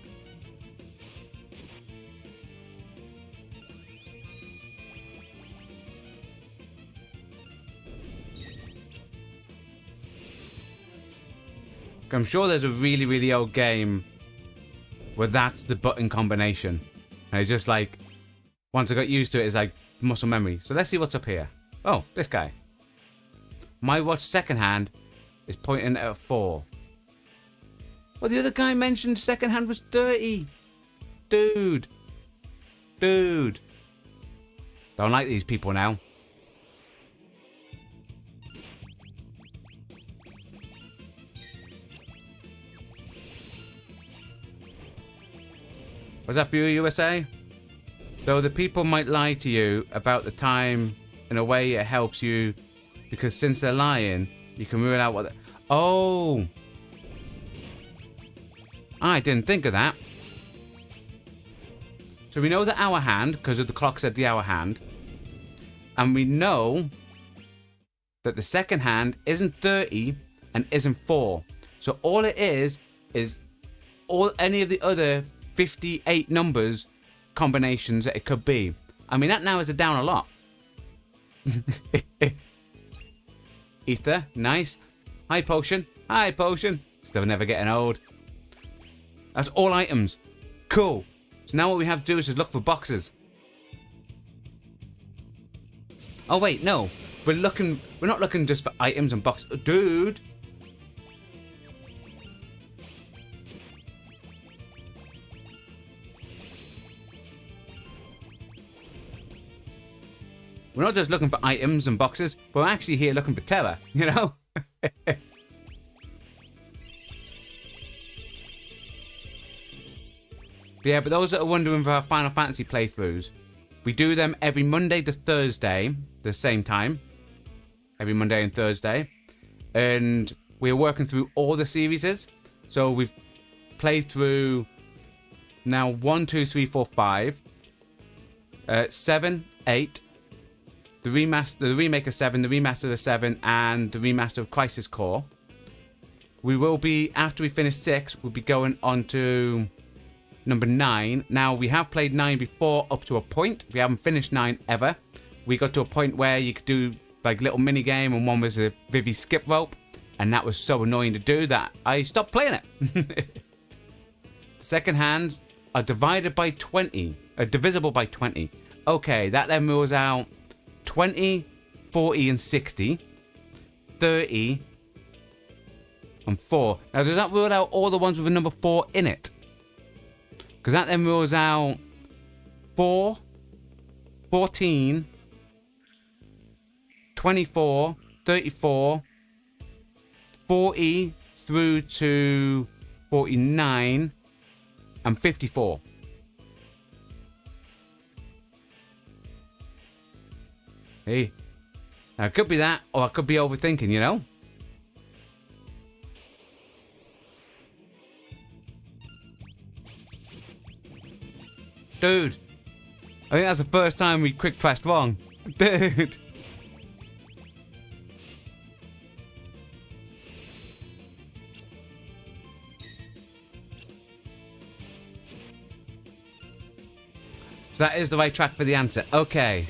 [SPEAKER 1] I'm sure there's a really, really old game where that's the button combination. And it's just like, once I got used to it, it's like muscle memory. So let's see what's up here. Oh, this guy. My watch second hand is pointing at 4. Well, the other guy mentioned second hand was 30. Dude. Don't like these people now. Was that for you, USA? Though the people might lie to you about the time, in a way it helps you, because since they're lying, you can rule out what they... Oh! I didn't think of that. So we know the hour hand, because of the clock said the hour hand. And we know that the second hand isn't 30 and isn't 4. So all it is any of the other 58 numbers combinations that it could be. I mean, that narrows it down a lot. Ether, nice. Hi, potion. Still never getting old. That's all items. Cool. So now what we have to do is just look for boxes. Oh wait, no. We're not looking just for items and boxes. Dude. We're not just looking for items and boxes, but we're actually here looking for Terra, you know? Yeah, but those that are wondering for our Final Fantasy playthroughs, we do them every Monday to Thursday, the same time. Every Monday and Thursday. And we're working through all the series. So we've played through now 1, 2, 3, 4, 5, 7, 8, the remake of 7, the remaster of 7, and the remaster of Crisis Core. We will be, after we finish 6, we'll be going on to number 9. Now, we have played 9 before up to a point. We haven't finished 9 ever. We got to a point where you could do like little mini game, and one was a Vivi skip rope, and that was so annoying to do that I stopped playing it. Second hands are divided by 20, divisible by 20. Okay, that then rules out 20, 40, and 60, 30, and 4. Now, does that rule out all the ones with a number 4 in it? Because that then rules out 4, 14, 24, 34, 40 through to 49, and 54. Hey, now it could be that, or I could be overthinking, you know? Dude, I think that's the first time we quick pressed wrong. Dude. So that is the right track for the answer. Okay.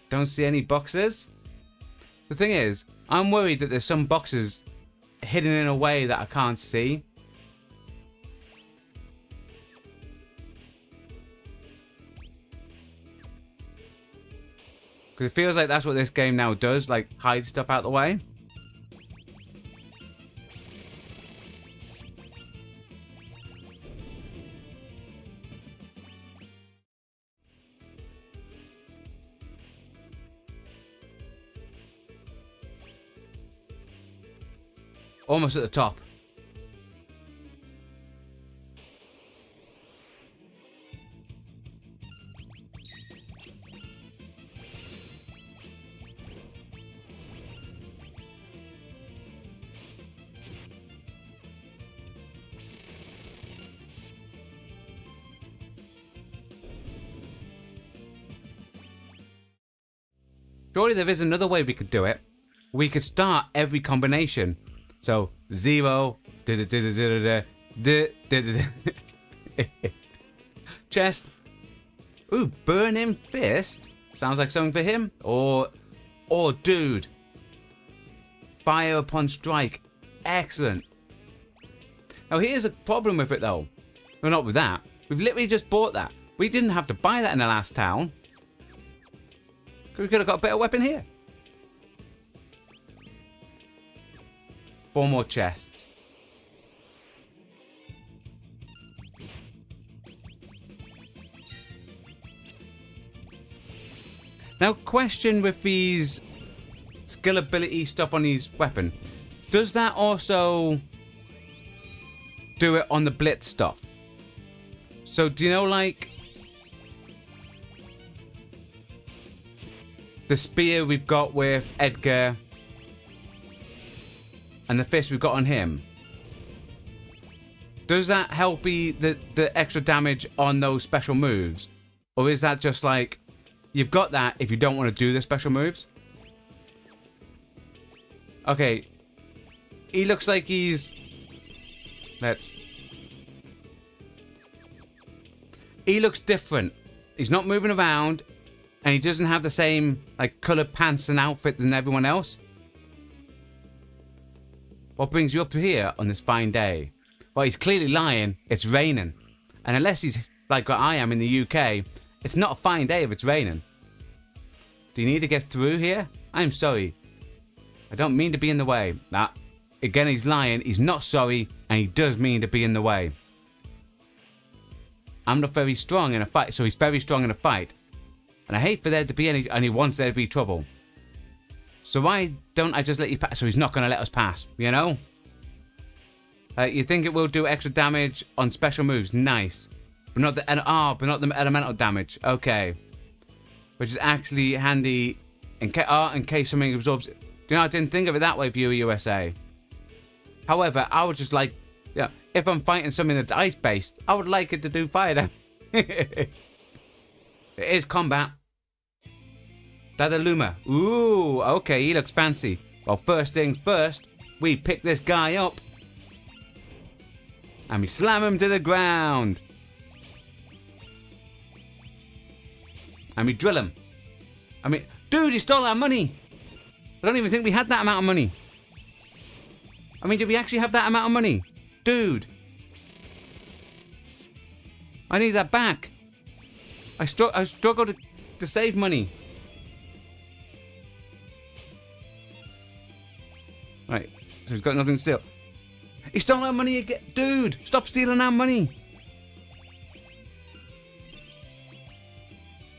[SPEAKER 1] Don't see any boxes. The thing is, I'm worried that there's some boxes hidden in a way that I can't see. Because it feels like that's what this game now does, like hide stuff out the way. Almost at the top. Surely there is another way we could do it. We could start every combination. So 0, chest. Ooh, burning fist. Sounds like something for him. Or dude. Fire upon strike. Excellent. Now here's a problem with it though. Well, not with that. We've literally just bought that. We didn't have to buy that in the last town. We could have got a better weapon here. 4 more chests. Now, question with these skill ability stuff on his weapon. Does that also do it on the blitz stuff? So, do you know, like, the spear we've got with Edgar and the fist we've got on him? Does that help the extra damage on those special moves? Or is that just like, you've got that if you don't want to do the special moves? Okay. He looks like he's... He looks different. He's not moving around. And he doesn't have the same, like, coloured pants and outfit than everyone else. What brings you up here on this fine day? Well, he's clearly lying. It's raining. And unless he's like what I am in the UK, it's not a fine day if it's raining. Do you need to get through here? I'm sorry. I don't mean to be in the way. Nah. Again, he's lying. He's not sorry. And he does mean to be in the way. I'm not very strong in a fight. So he's very strong in a fight. And I hate for there to be any... And he wants there to be trouble. So why don't I just let you pass? So he's not going to let us pass, you know? You think it will do extra damage on special moves? Nice. But not the elemental damage. Okay. Which is actually handy in case something absorbs it. You know, I didn't think of it that way, Viewer USA. However, I would just like, yeah, if I'm fighting something that's ice-based, I would like it to do fire damage. It is combat. Dadaluma. Ooh, okay, he looks fancy. Well, first things first, we pick this guy up. And we slam him to the ground. And we drill him. I mean, dude, he stole our money. I don't even think we had that amount of money. I mean, did we actually have that amount of money? Dude. I need that back. I struggle to save money. Right, so he's got nothing to steal. He stole our money again. Dude, stop stealing our money.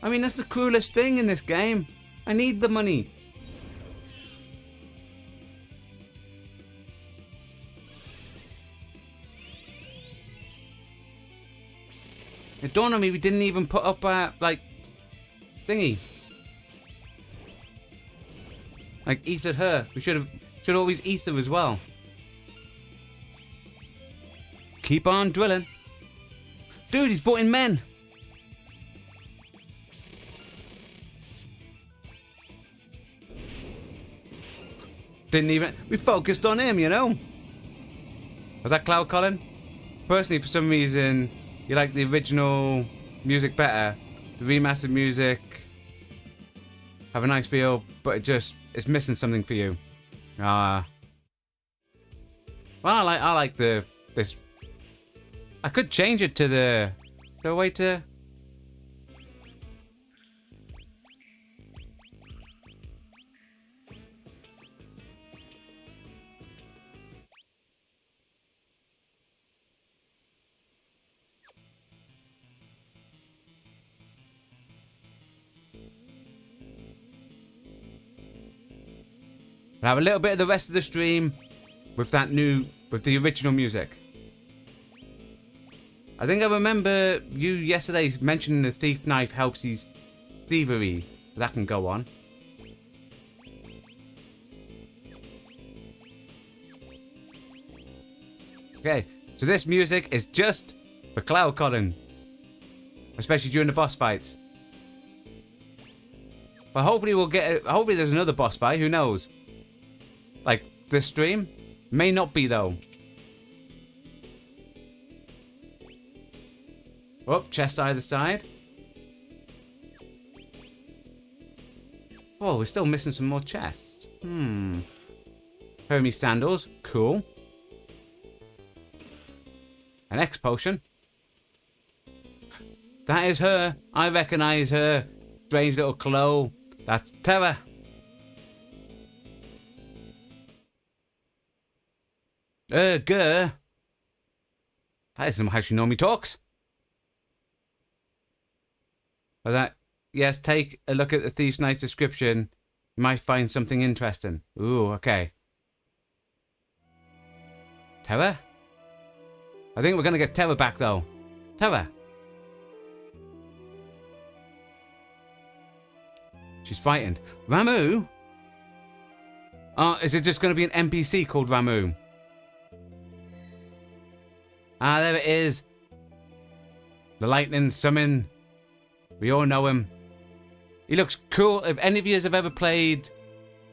[SPEAKER 1] I mean, that's the cruelest thing in this game. I need the money. It dawned on me we didn't even put up like thingy. Like Ethered her. We should always Ether as well. Keep on drilling. Dude, he's brought in men. Didn't even... We focused on him, you know? Was that Cloud Colin? Personally, for some reason, you like the original music better. The remastered music have a nice feel, but it's missing something for you. Well, I like this. I could change it to the way to. I'll have a little bit of the rest of the stream with the original music. I think I remember you yesterday mentioning the thief knife helps his thievery. That can go on. Okay, so this music is just for Cloud Colin. Especially during the boss fights. But hopefully hopefully there's another boss fight, who knows? Like this stream? May not be though. Oh, chest either side. Oh, we're still missing some more chests. Hermes sandals. Cool. An X potion. That is her. I recognize her. Strange little claw. That's Terra. That isn't how she normally talks. But that, yes, take a look at the Thief's Knight's description. You might find something interesting. Ooh, okay. Terra? I think we're going to get Terra back, though. Terra. She's frightened. Ramu? Is it just going to be an NPC called Ramu? Ah, there it is. The lightning summon. We all know him. He looks cool. If any of you have ever played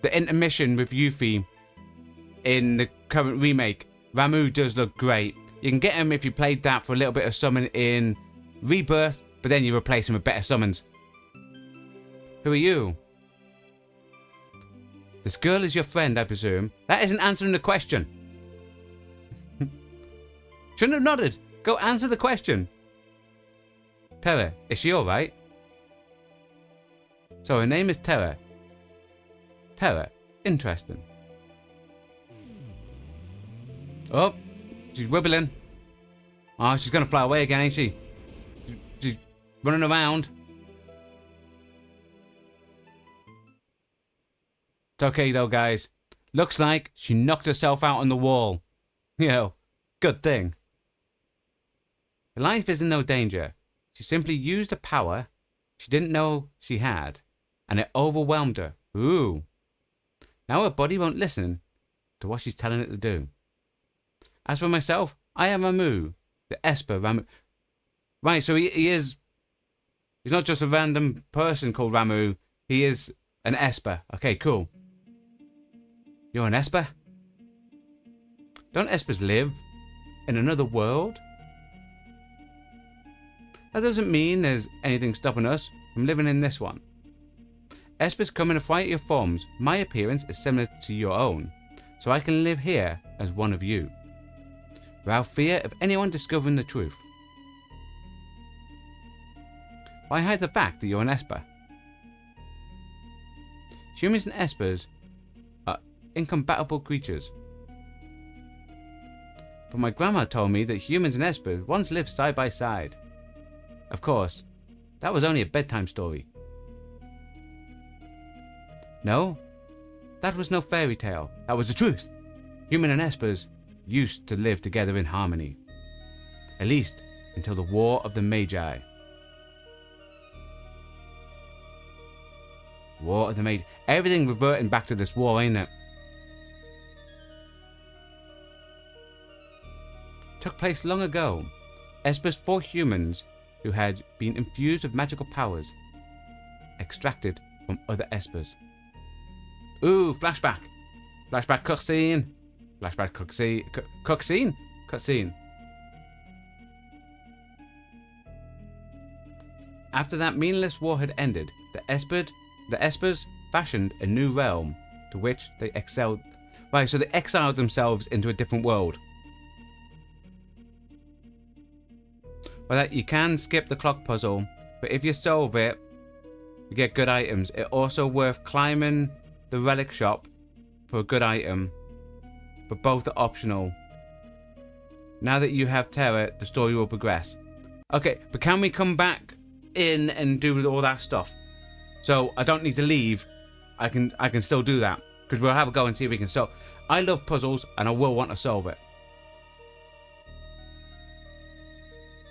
[SPEAKER 1] the intermission with Yuffie in the current remake, Ramu does look great. You can get him if you played that for a little bit of summon in Rebirth, but then you replace him with better summons. Who are you? This girl is your friend, I presume. That isn't answering the question. Shouldn't have nodded. Go answer the question. Terra, is she alright? So her name is Terra. Terra, interesting. Oh, she's wibbling. Oh, she's gonna fly away again, ain't she? She's running around. It's okay though, guys. Looks like she knocked herself out on the wall. You know, good thing. Her life is in no danger. She simply used a power she didn't know she had, and it overwhelmed her. Ooh. Now her body won't listen to what she's telling it to do. As for myself, I am Ramu, the Esper Ramu. Right, so he's not just a random person called Ramu. He is an Esper. Okay, cool. You're an Esper? Don't Espers live in another world? That doesn't mean there's anything stopping us from living in this one. Espers come in a variety of forms. My appearance is similar to your own, so I can live here as one of you, without fear of anyone discovering the truth. Why hide the fact that you're an Esper? Humans and Espers are incompatible creatures. But my grandma told me that humans and Espers once lived side by side. Of course, that was only a bedtime story. No, that was no fairy tale. That was the truth. Human and Espers used to live together in harmony. At least until the War of the Magi. War of the Magi. Everything reverting back to this war, ain't it? Took place long ago. Espers fought humans who had been infused with magical powers, extracted from other Espers. Ooh, flashback. Flashback cutscene. Flashback cutscene. Cutscene? Cutscene. After that meaningless war had ended, the Espers fashioned a new realm to which they excelled. Right, so they exiled themselves into a different world. Well, you can skip the clock puzzle, but if you solve it, you get good items. It's also worth climbing the relic shop for a good item, but both are optional. Now that you have Terra, the story will progress. Okay, but can we come back in and do all that stuff? So I don't need to leave. I can still do that, because we'll have a go and see if we can solve. I love puzzles and I will want to solve it.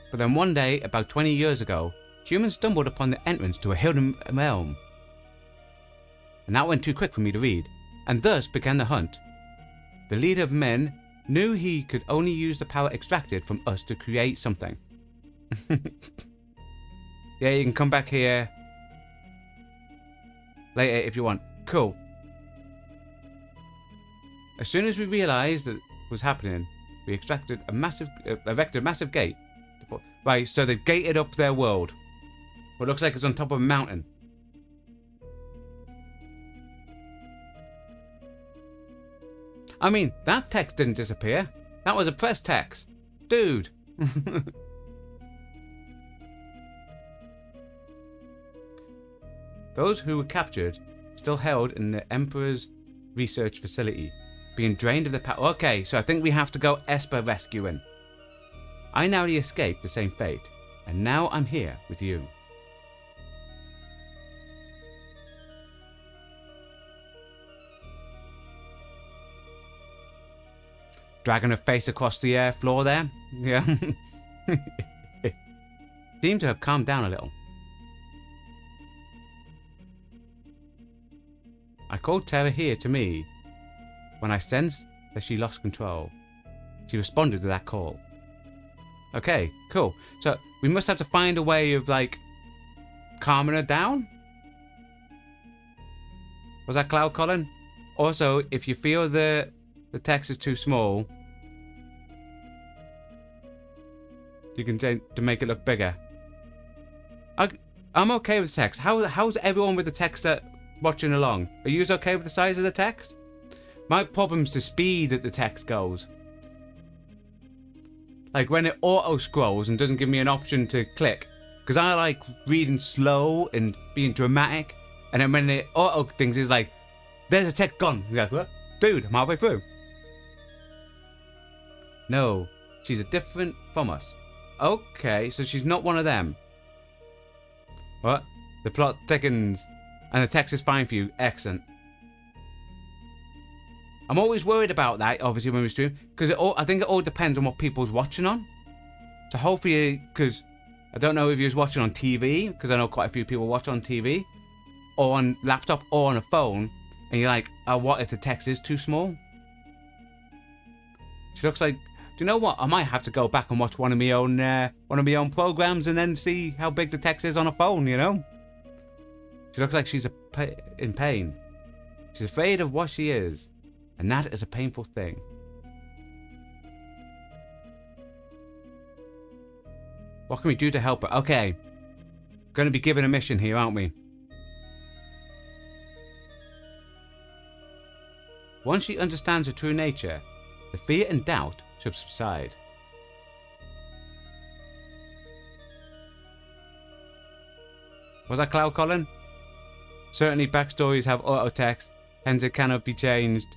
[SPEAKER 1] But then one day, about 20 years ago, humans stumbled upon the entrance to a hidden realm. And that went too quick for me to read, and thus began the hunt. The leader of men knew he could only use the power extracted from us to create something. Yeah, you can come back here later if you want. Cool. As soon as we realised that was happening, we erected a massive gate. Right, so they've gated up their world. What looks like it's on top of a mountain. I mean, that text didn't disappear. That was a press text. Dude. Those who were captured still held in the Emperor's research facility, being drained of the power. Okay, so I think we have to go Esper rescuing. I narrowly escaped the same fate, and now I'm here with you. Dragging her face across the floor there. Yeah. Seemed to have calmed down a little. I called Terra here to me when I sensed that she lost control. She responded to that call. Okay, cool. So we must have to find a way of like calming her down. Was that Cloud Colin? Also, if you feel the text is too small, you can change to make it look bigger. I'm okay with the text. How's everyone with the text watching along? Are you okay with the size of the text? My problem's the speed that the text goes. Like when it auto scrolls and doesn't give me an option to click. Because I like reading slow and being dramatic. And then when the auto things is like, there's a text gone. You're like, what? Dude, I'm halfway through. No, she's different from us. Okay, so she's not one of them. What? The plot thickens and the text is fine for you. Excellent. I'm always worried about that, obviously, when we stream, because I think it all depends on what people's watching on. So hopefully, because I don't know if you're watching on TV, because I know quite a few people watch on TV, or on laptop, or on a phone, and you're like, oh, what if the text is too small? She looks like, do you know what? I might have to go back and watch one of my own programs and then see how big the text is on a phone, you know? She looks like she's in pain. She's afraid of what she is, and that is a painful thing. What can we do to help her? Okay. Going to be given a mission here, aren't we? Once she understands her true nature, the fear and doubt should subside. Was that Cloud Colin? Certainly backstories have auto text, hence it cannot be changed.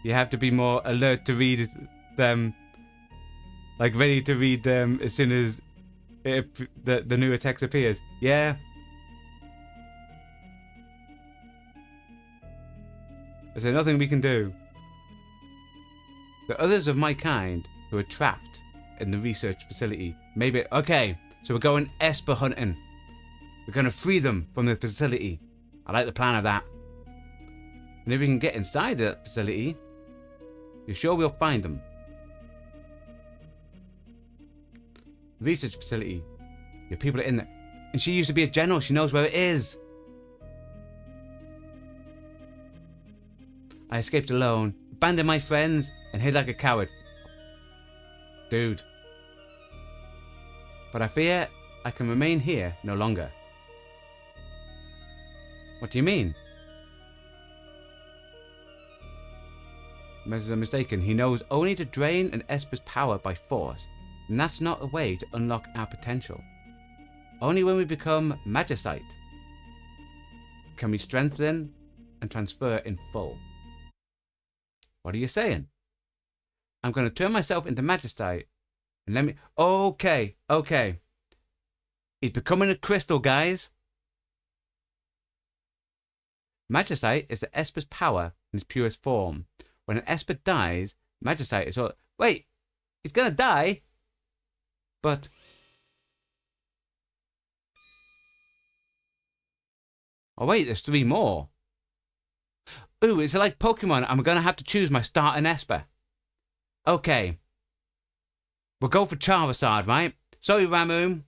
[SPEAKER 1] You have to be more alert to read them, like ready to read them as soon as the newer text appears. Yeah. Is there nothing we can do? The others of my kind who are trapped in the research facility. Maybe. Okay, so we're going Esper hunting. We're going to free them from the facility. I like the plan of that. And if we can get inside that facility, you're sure we'll find them. Research facility. Your people are in there. And she used to be a general. She knows where it is. I escaped alone, abandoned my friends, and hid like a coward. Dude. But I fear I can remain here no longer. What do you mean? Unless I'm mistaken, he knows only to drain an Esper's power by force, and that's not a way to unlock our potential. Only when we become Magicite can we strengthen and transfer in full. What are you saying? I'm going to turn myself into Magicite and let me... Okay. He's becoming a crystal, guys. Magicite is the Esper's power in its purest form. When an Esper dies, Magicite is all... Wait, he's going to die? But... Oh wait, there's 3 more. Ooh, it's like Pokemon. I'm going to have to choose my starting Esper. Okay. We'll go for Charizard, right? Sorry, Ramu.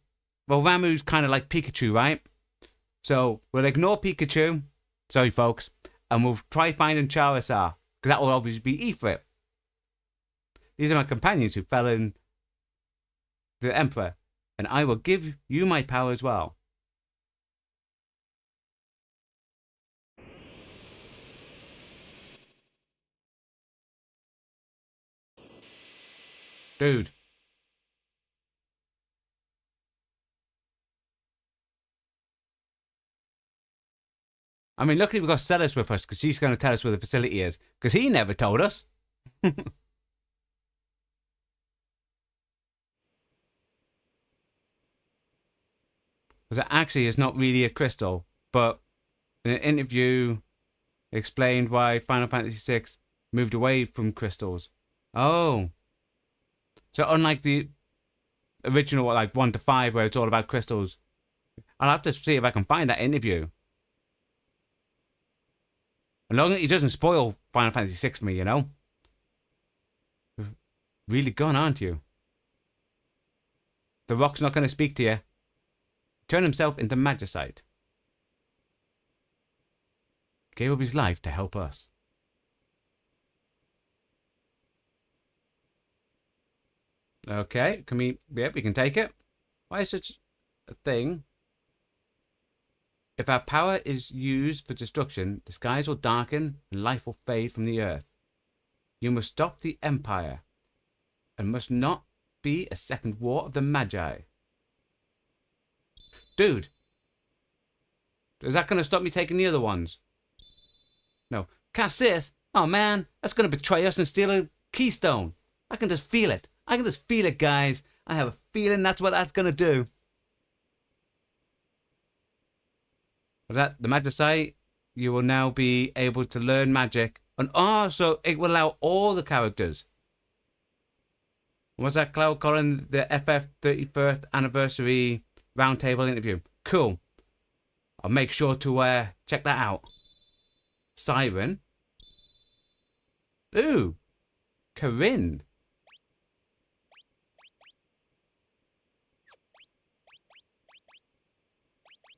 [SPEAKER 1] Well, Ramu's kind of like Pikachu, right? So, we'll ignore Pikachu. Sorry, folks. And we'll try finding Charizard. Because that will obviously be Ifrit. These are my companions who fell in the Emperor. And I will give you my power as well. Dude. I mean, luckily we've got Celis with us, because she's going to tell us where the facility is. Because he never told us. Because actually it's not really a crystal, but in an interview it explained why Final Fantasy VI moved away from crystals. Oh. So unlike the original, like 1 to 5, where it's all about crystals, I'll have to see if I can find that interview. As long as he doesn't spoil Final Fantasy VI for me, you know? You've really gone, aren't you? The Rock's not going to speak to you. Turn himself into Magicite. Gave up his life to help us. Okay, can we... Yep, we can take it. Why is such a thing? If our power is used for destruction, the skies will darken and life will fade from the earth. You must stop the Empire, and must not be a second War of the Magi. Dude! Is that going to stop me taking the other ones? No. Cassis? Oh man, that's going to betray us and steal a keystone. I can just feel it. I can just feel it, guys. I have a feeling that's what that's going to do. Was that the Magicite? You will now be able to learn magic And so it will allow all the characters. Was that Cloud calling the FF 31st anniversary roundtable interview? Cool. I'll make sure to check that out. Siren. Ooh. Corinne.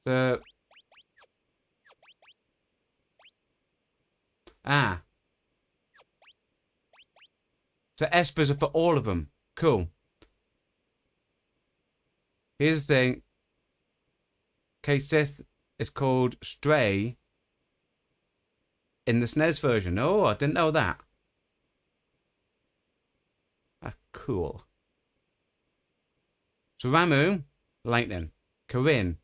[SPEAKER 1] The... So espers are for all of them. Cool. Here's the thing. K-Sith is called Stray in the SNES version. Oh, I didn't know that. That's cool. So Ramu, lightning. Corinne,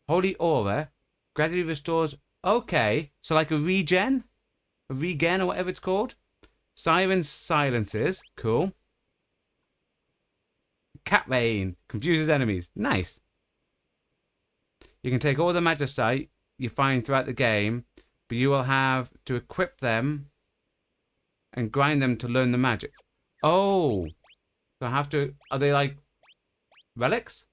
[SPEAKER 1] holy aura, gradually restores. Okay, so like a regen or whatever it's called. Siren silences. Cool. Cat Rain confuses enemies. Nice. You can take all the Magicite you find throughout the game, but you will have to equip them and grind them to learn the magic. Oh, so I have to. Are they like relics?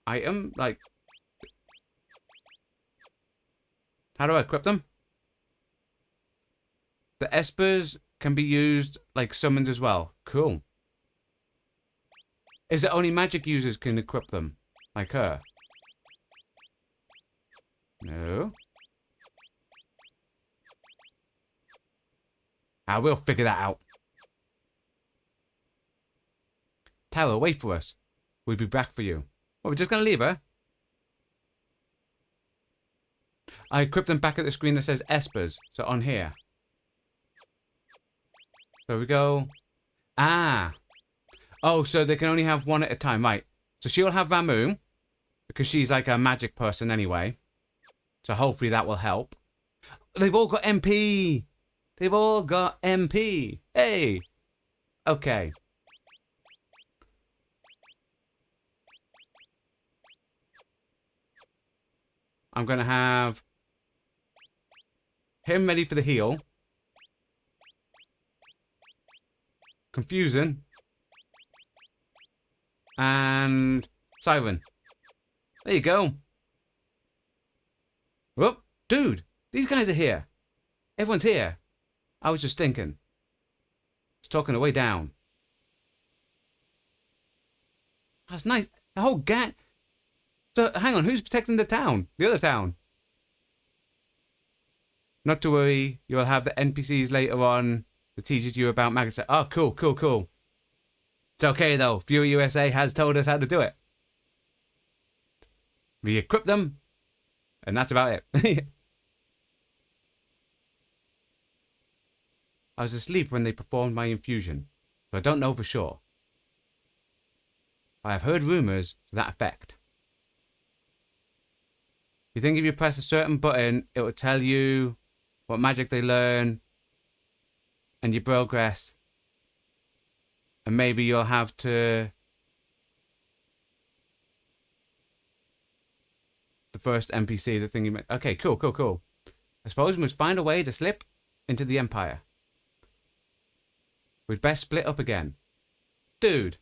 [SPEAKER 1] Item? Like, how do I equip them? The espers can be used like summons as well. Cool. Is it only magic users can equip them? Like her? No. I will figure that out. Terra, wait for us. We'll be back for you. Well, we're just going to leave her. I equip them back at the screen that says espers. So on here. There we go. Oh, so they can only have one at a time. Right. So she'll have Ramu. Because she's like a magic person anyway. So hopefully that will help. They've all got MP. They've all got MP. Hey. Okay. I'm going to have him ready for the heal. Confusing. And Siren. There you go. Whoop. Dude, these guys are here. Everyone's here. I was just thinking. Just talking the way down. That's nice. The whole gang. So, hang on, who's protecting the town? The other town? Not to worry, you'll have the NPCs later on that teaches you about Magicite. Oh, cool, cool, cool. It's okay, though. Fury USA has told us how to do it. We equip them, and that's about it. I was asleep when they performed my infusion, so I don't know for sure. I have heard rumors to that effect. You think if you press a certain button, it will tell you what magic they learn and your progress. And maybe you'll have to... The first NPC, the thing you make. Okay, cool, cool, cool. I suppose we must find a way to slip into the Empire. We'd best split up again. Dude.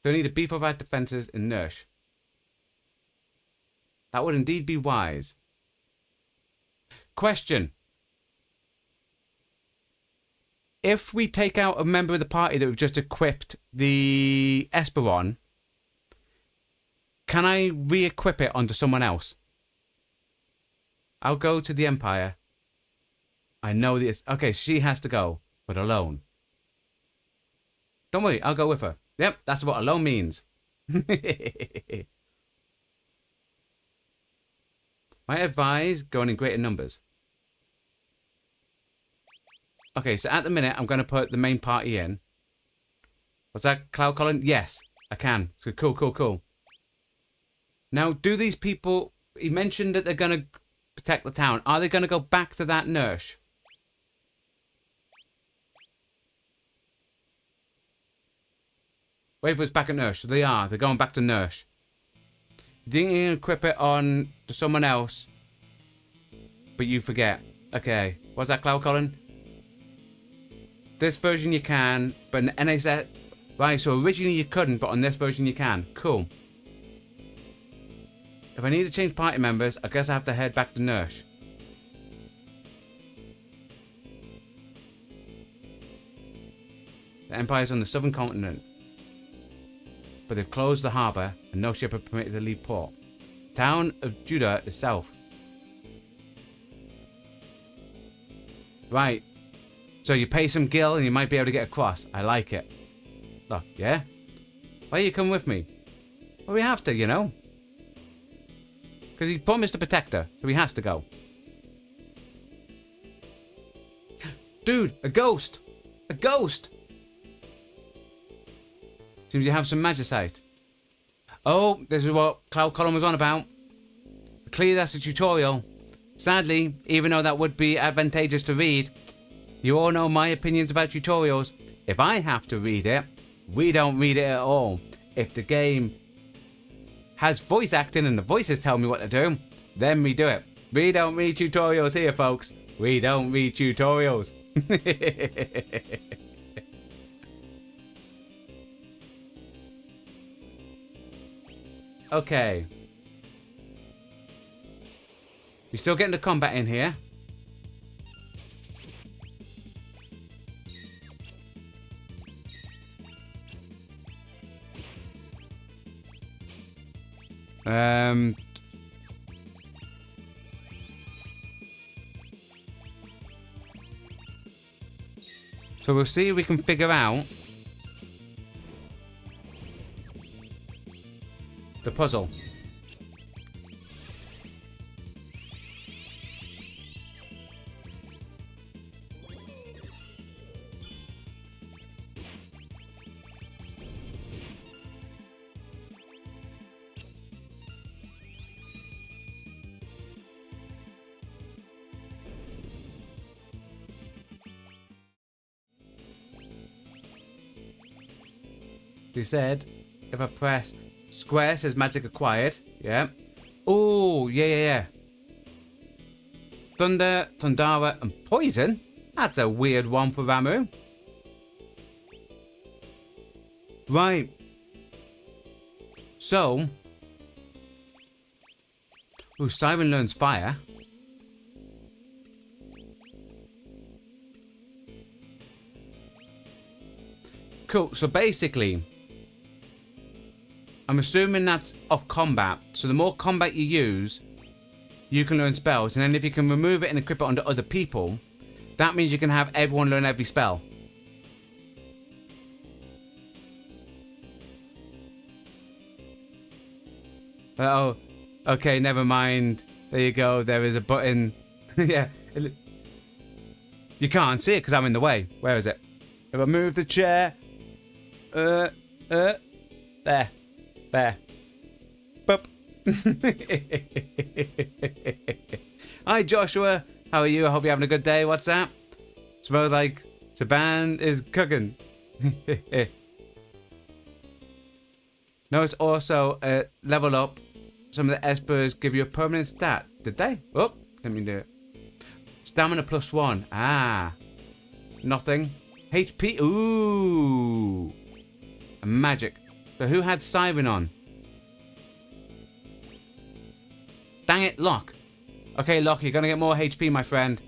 [SPEAKER 1] Don't need to beef up our defenses in Nersh. That would indeed be wise. Question. If we take out a member of the party that we've just equipped the Esper on, can I re-equip it onto someone else? I'll go to the Empire. I know this. Okay, she has to go, but alone. Don't worry, I'll go with her. Yep, that's what alone means. Might advise going in greater numbers. Okay, so at the minute, I'm going to put the main party in. Was that Cloud Colin? Yes, I can. So cool, cool, cool. Now, do these people... He mentioned that they're going to protect the town. Are they going to go back to that Nersh? Wait for it's back at Nersh. So they are. They're going back to Nersh. You think you can equip it on to someone else, but you forget. Okay, what's that, Cloud Colin? This version you can, but in NSS... Right, so originally you couldn't, but on this version you can. Cool. If I need to change party members, I guess I have to head back to Nurse. The Empire's on the southern continent, but they've closed the harbour and no ship are permitted to leave port. The town of Jidoor is south. Right. So you pay some gil and you might be able to get across. I like it. Look, yeah? Why you come with me? Well, we have to, you know. Because he promised to protect her, so he has to go. Dude, a ghost! A ghost! Seems you have some magicite. Oh, this is what Cloud Colin was on about. Clearly that's a tutorial. Sadly, even though that would be advantageous to read, you all know my opinions about tutorials. If I have to read it, we don't read it at all. If the game has voice acting and the voices tell me what to do, then we do it. We don't read tutorials here, folks. We don't read tutorials. Okay. We're still getting the combat in here. So we'll see if we can figure out the puzzle. He said, if I press square, says magic acquired. Yeah. Oh, yeah. Thunder, Thundara, and poison? That's a weird one for Ramu. Right. So. Ooh, Siren learns fire. Cool, so basically, I'm assuming that's off combat. So the more combat you use, you can learn spells. And then if you can remove it and equip it onto other people, that means you can have everyone learn every spell. Oh, okay, never mind. There you go. There is a button. Yeah. You can't see it because I'm in the way. Where is it? If I move the chair. There. Boop. Hi, Joshua. How are you? I hope you're having a good day. What's that? Smells like Saban is cooking. Notice also level up. Some of the espers give you a permanent stat. Did they? Oh, let me do it. Stamina +1. Ah. Nothing. HP. Ooh. And magic. So who had Siren on? Dang it, Locke. Okay, Locke, you're gonna get more HP, my friend.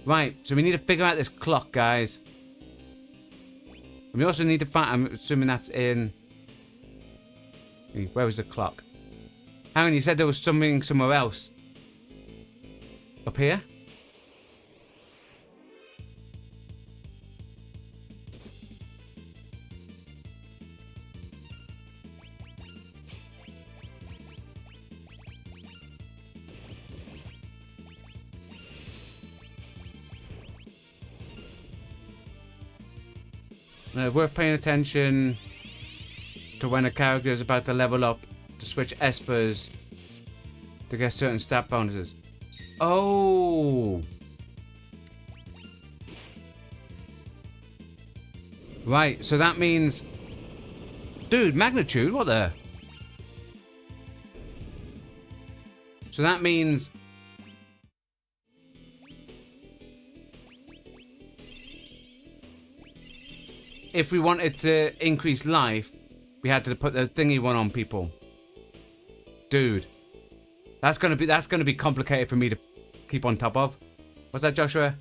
[SPEAKER 1] Right, so we need to figure out this clock, guys. And we also need to find... I'm assuming that's in... Where was the clock? Hang on, you said there was something somewhere else. Up here? Worth paying attention to when a character is about to level up to switch espers to get certain stat bonuses. Oh! Right, so that means Dude, magnitude? What the? So that means... if we wanted to increase life, we had to put the thingy one on people. Dude. That's gonna be complicated for me to keep on top of. What's that, Joshua?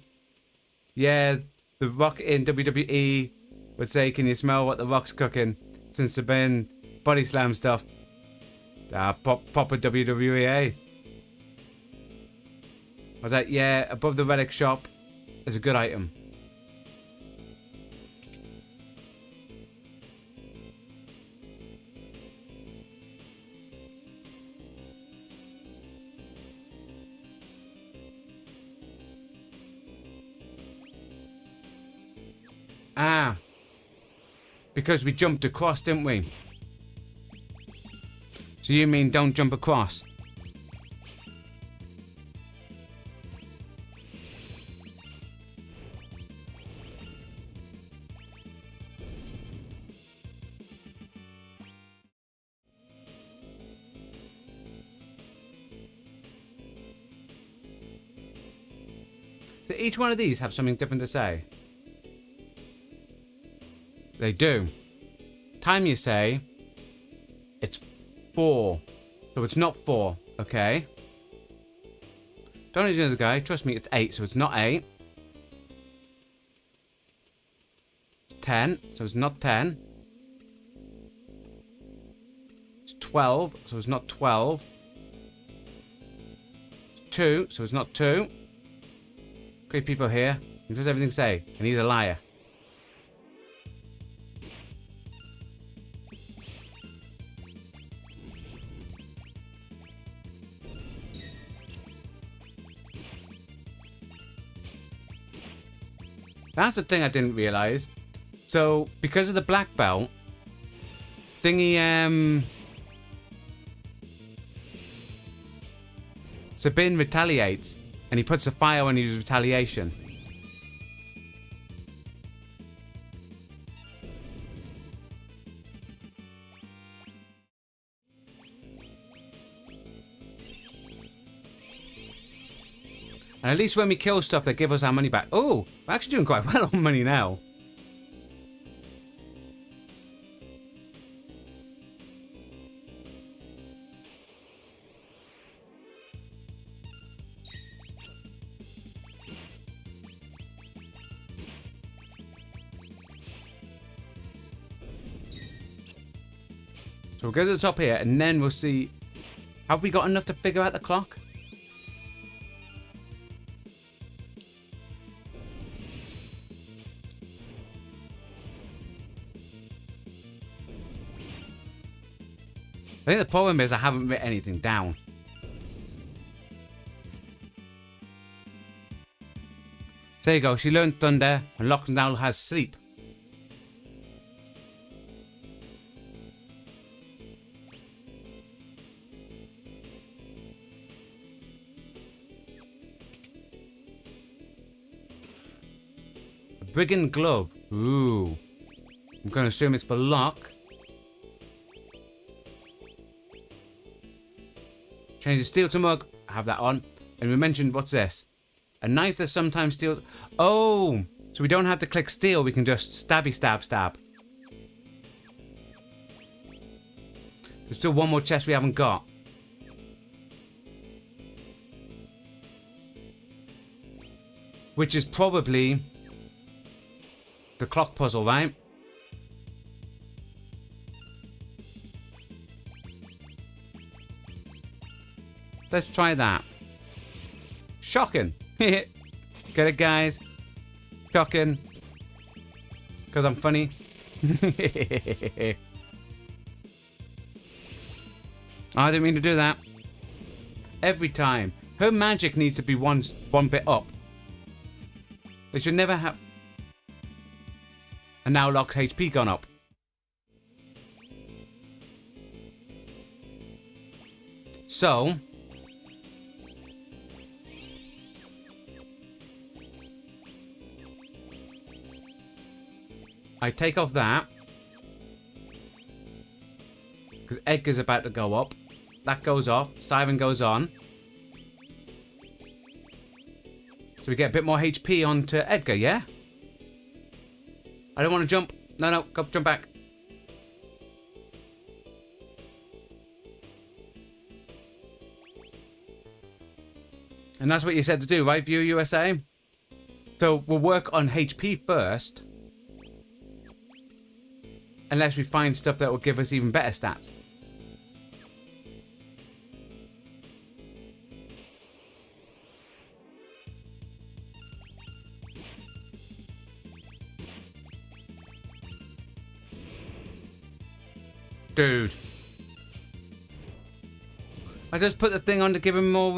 [SPEAKER 1] Yeah, the Rock in WWE would say, can you smell what the Rock's cooking? Since they've been body slam stuff. Proper WWE. Was that? Yeah, above the relic shop is a good item. Ah. Because we jumped across, didn't we? So you mean don't jump across? So each one of these have something different to say. They do. Time you say, it's 4. So it's not 4, okay? Don't need another guy. Trust me, it's 8, so it's not 8. It's 10, so it's not 10. It's 12, so it's not 12. It's 2, so it's not 2. Great people here. He does everything say, and he's a liar. That's the thing I didn't realise. So, because of the black belt, thingy, Sabin retaliates, and he puts a fire on his retaliation. And at least when we kill stuff, they give us our money back. Oh, we're actually doing quite well on money now. So we'll go to the top here, and then we'll see. Have we got enough to figure out the clock? I think the problem is I haven't written anything down. There you go. She learned thunder, and Lockdown has sleep. A brigand glove. Ooh. I'm going to assume it's for Locke. Change the steel to mug. I have that on. And we mentioned, what's this? A knife that sometimes steals. Oh! So we don't have to click steel. We can just stabby stab stab. There's still one more chest we haven't got. Which is probably the clock puzzle, right? Let's try that. Shocking. Get it, guys? Shocking. Because I'm funny. I didn't mean to do that. Every time. Her magic needs to be one bit up. It should never have. And now Locke's HP gone up. So. I take off that. Because Edgar's about to go up. That goes off. Siren goes on. So we get a bit more HP onto Edgar, yeah? I don't want to jump. No, go jump back. And that's what you said to do, right, View USA? So we'll work on HP first. Unless we find stuff that will give us even better stats. Dude. I just put the thing on to give him more,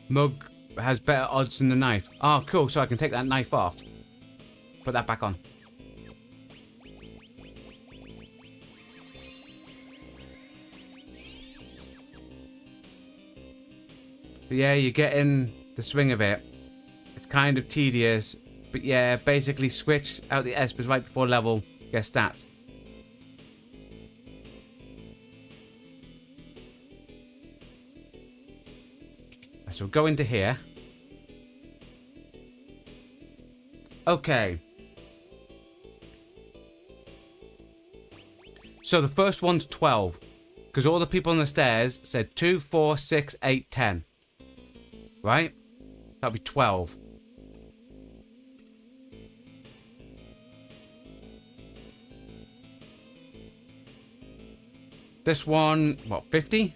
[SPEAKER 1] Mug has better odds than the knife. Oh, cool. So I can take that knife off. Put that back on. But yeah, you're getting the swing of it. It's kind of tedious. But yeah, basically switch out the espers right before level. Get stats. So go into here. Okay. So the first one's 12. Because all the people on the stairs said 2, 4, 6, 8, 10. Right? That'll be 12. This one, what, 50?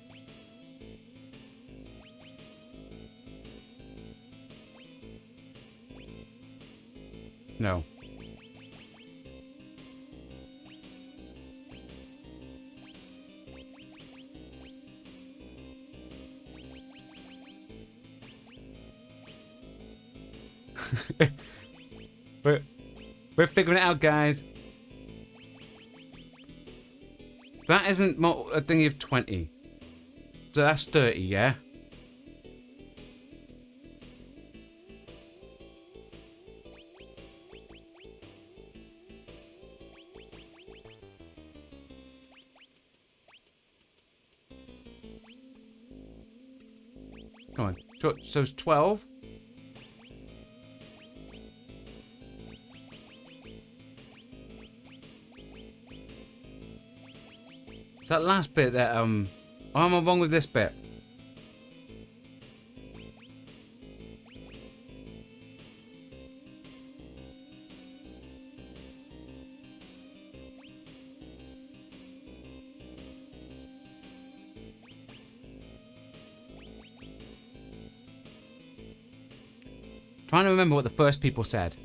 [SPEAKER 1] No. We're figuring it out, guys. That isn't a thing of 20. So that's 30, yeah? Come on. So it's 12. It's that last bit that, why am I wrong with this bit? Trying to remember what the first people said.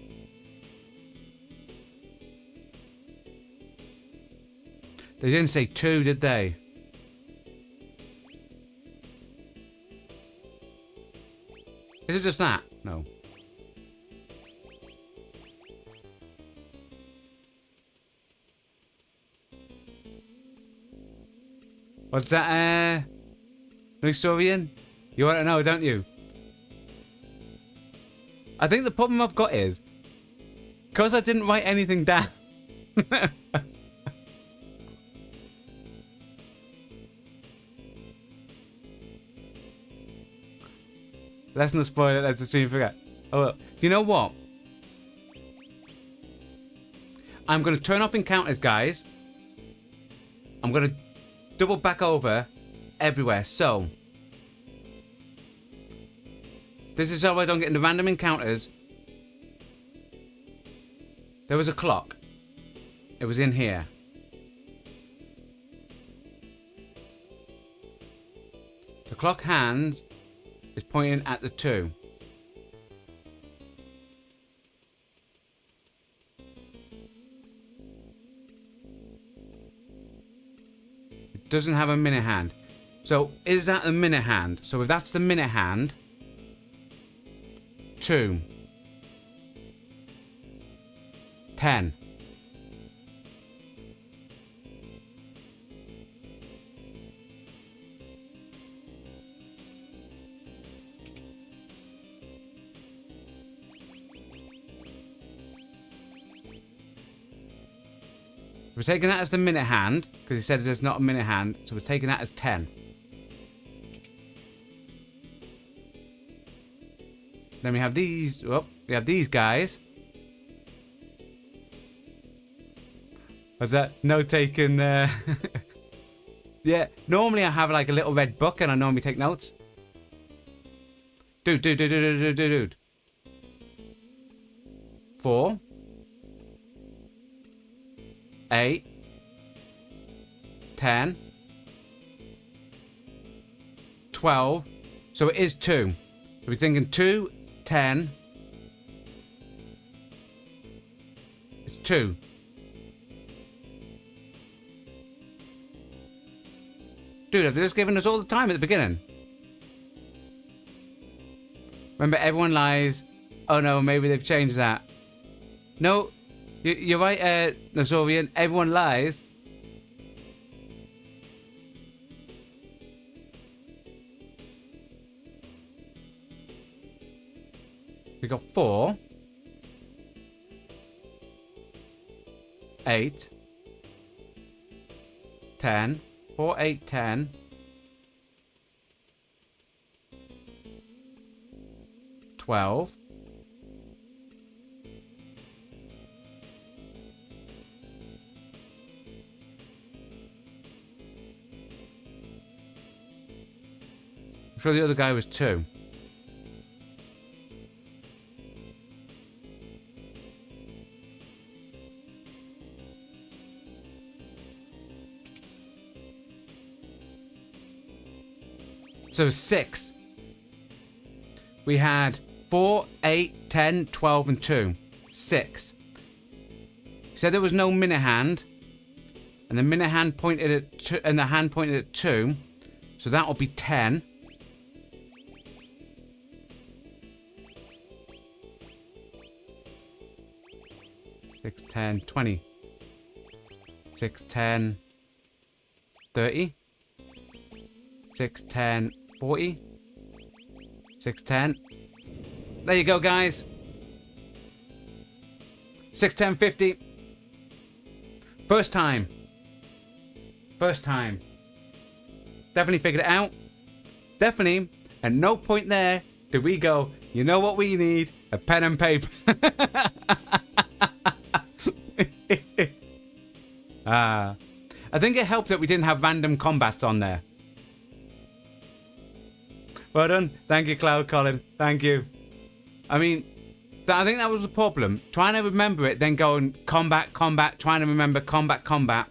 [SPEAKER 1] They didn't say 2, did they? Is it just that? No. What's that, Historian? You want to know, don't you? I think the problem I've got is, because I didn't write anything down. Let's not spoil it, let's just forget. Oh, well. You know what? I'm going to turn off encounters, guys. I'm going to double back over everywhere. So, this is how I don't get into random encounters. There was a clock. It was in here. The clock hand is pointing at the 2. It doesn't have a minute hand. So is that the minute hand? So if that's the minute hand, 2, 10. We're taking that as the minute hand, because he said there's not a minute hand, so we're taking that as 10. Then we have these, we have these guys. Was that no taking, Yeah, normally I have like a little red book and I normally take notes. Dude. 4. 8. 10. 12. So it is 2. So we're thinking 2, 10. It's 2. Dude, have they just given us all the time at the beginning? Remember, everyone lies. Oh no, maybe they've changed that. No, you're right, Nazorian. Everyone lies. We got 4. 8. 10. 4, 8, 10. 12. 'm sure the other guy was 2. So 6. We had 4, 8, 10, 12, and 2. 6. He said there was no minute hand. And the minute hand pointed at 2, and the hand pointed at 2. So that will be 10. Six, 10, 20. 6, 10, 30. 6, 10, 40. 6, 10. There you go, guys. 6, 10, 50. First time. First time. Definitely figured it out. Definitely. At no point there did we go, you know what we need? A pen and paper. I think it helped that we didn't have random combats on there. Well done. Thank you, Cloud Colin. Thank you. I mean, I think that was the problem. Trying to remember it, then going combat, combat, trying to remember combat, combat.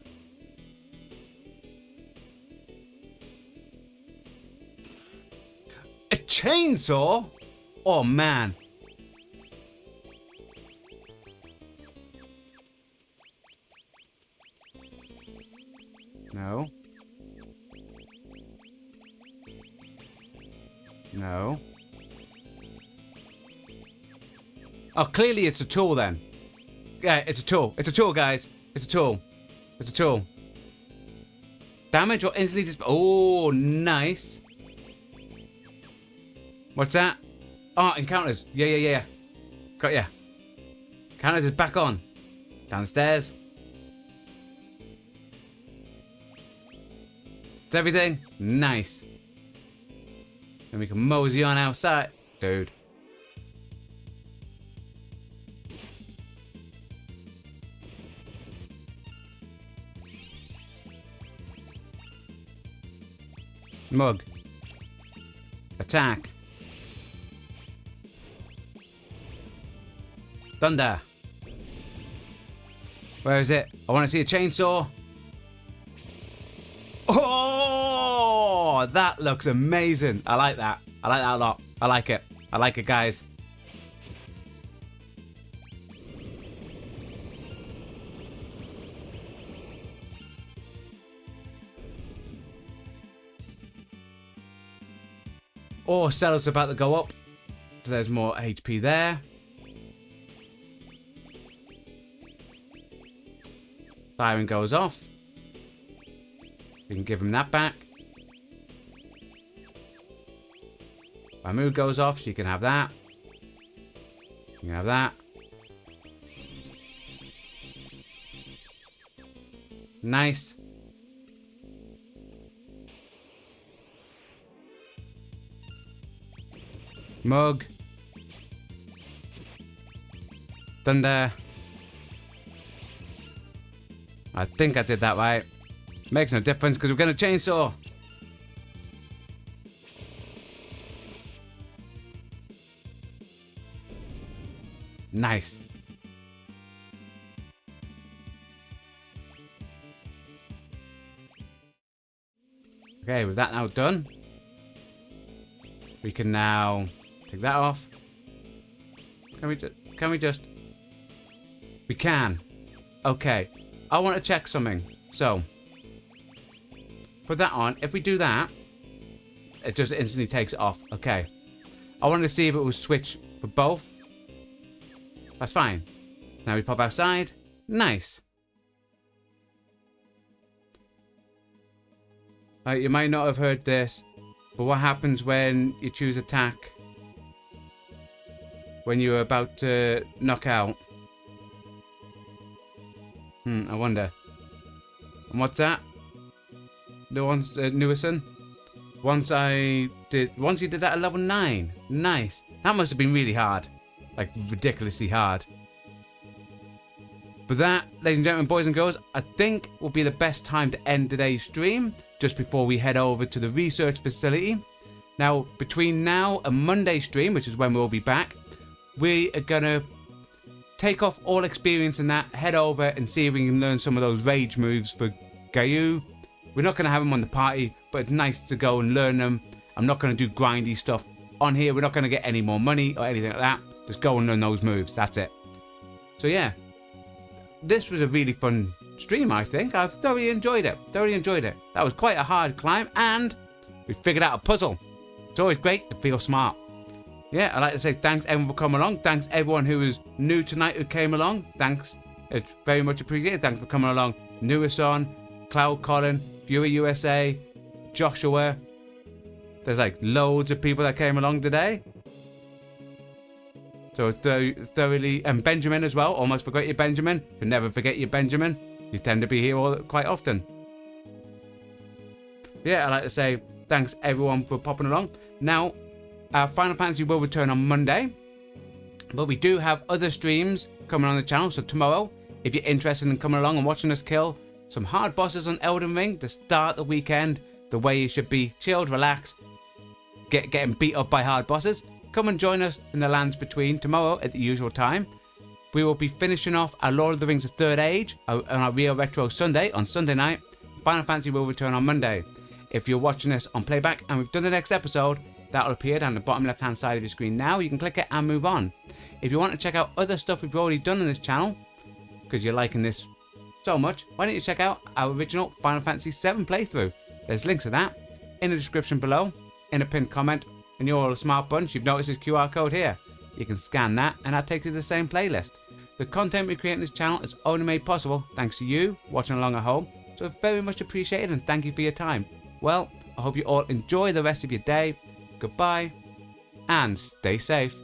[SPEAKER 1] A chainsaw? Oh, man. No. No. Oh, clearly it's a tool then. Yeah, it's a tool. It's a tool, guys. It's a tool. It's a tool. Damage or instantly dis- Oh, nice. What's that? Oh, encounters. Yeah. Got ya. Encounters is back on. Downstairs. It's everything. Nice. And we can mosey on outside. Dude. Mug. Attack. Thunder. Where is it? I want to see a chainsaw. Oh, that looks amazing. I like that. I like that a lot. I like it. I like it, guys. Oh, Cell's about to go up. So there's more HP there. Siren goes off. We can give him that back. Mamu goes off, so you can have that. You can have that. Nice. Mug. Thunder. I think I did that right. Makes no difference because we're going to chainsaw. Nice. Okay, with that now done, we can now take that off. Can we just? We can. Okay. I want to check something. So, put that on. If we do that, it just instantly takes it off. Okay. I wanted to see if it will switch for both. That's fine. Now we pop outside. Nice. You might not have heard this, but what happens when you choose attack? When you're about to knock out? I wonder. And what's that? The one's Newison? Once you did that at level 9. Nice. That must have been really hard. Like, ridiculously hard. But that, ladies and gentlemen, boys and girls, I think will be the best time to end today's stream, just before we head over to the research facility. Now, between now and Monday's stream, which is when we'll be back, we are going to take off all experience in that, head over and see if we can learn some of those rage moves for Gayu. We're not going to have them on the party, but it's nice to go and learn them. I'm not going to do grindy stuff on here. We're not going to get any more money or anything like that. Just go and learn those moves. That's it. So yeah, this was a really fun stream, I think. I've thoroughly enjoyed it. That was quite a hard climb, and we figured out a puzzle. It's always great to feel smart. Yeah, I'd like to say thanks everyone for coming along. Thanks everyone who was new tonight who came along. Thanks. It's very much appreciated. Thanks for coming along. Newison, Cloud Colin, Viewer USA, Joshua. There's like loads of people that came along today. So thoroughly, and Benjamin as well. Almost forgot you, Benjamin. Should never forget you, Benjamin. You tend to be here quite often. Yeah, I'd like to say thanks everyone for popping along. Now, Final Fantasy will return on Monday, but we do have other streams coming on the channel. So tomorrow, if you're interested in coming along and watching us kill some hard bosses on Elden Ring to start the weekend the way you should be, chilled, relax, getting beat up by hard bosses, come and join us in the lands between tomorrow at the usual time. We will be finishing off our Lord of the Rings: The Third Age on our Real Retro Sunday on Sunday night. Final Fantasy will return on Monday. If you're watching this on playback and we've done the next episode, that will appear down the bottom left hand side of your screen now. You can click it and move on. If you want to check out other stuff we've already done on this channel, because you're liking this so much, why don't you check out our original Final Fantasy VII playthrough. There's links to that in the description below, in a pinned comment, and you're all a smart bunch. You've noticed this QR code here. You can scan that and that takes you to the same playlist. The content we create on this channel is only made possible thanks to you watching along at home, so it's very much appreciated and thank you for your time. Well, I hope you all enjoy the rest of your day. Goodbye and stay safe.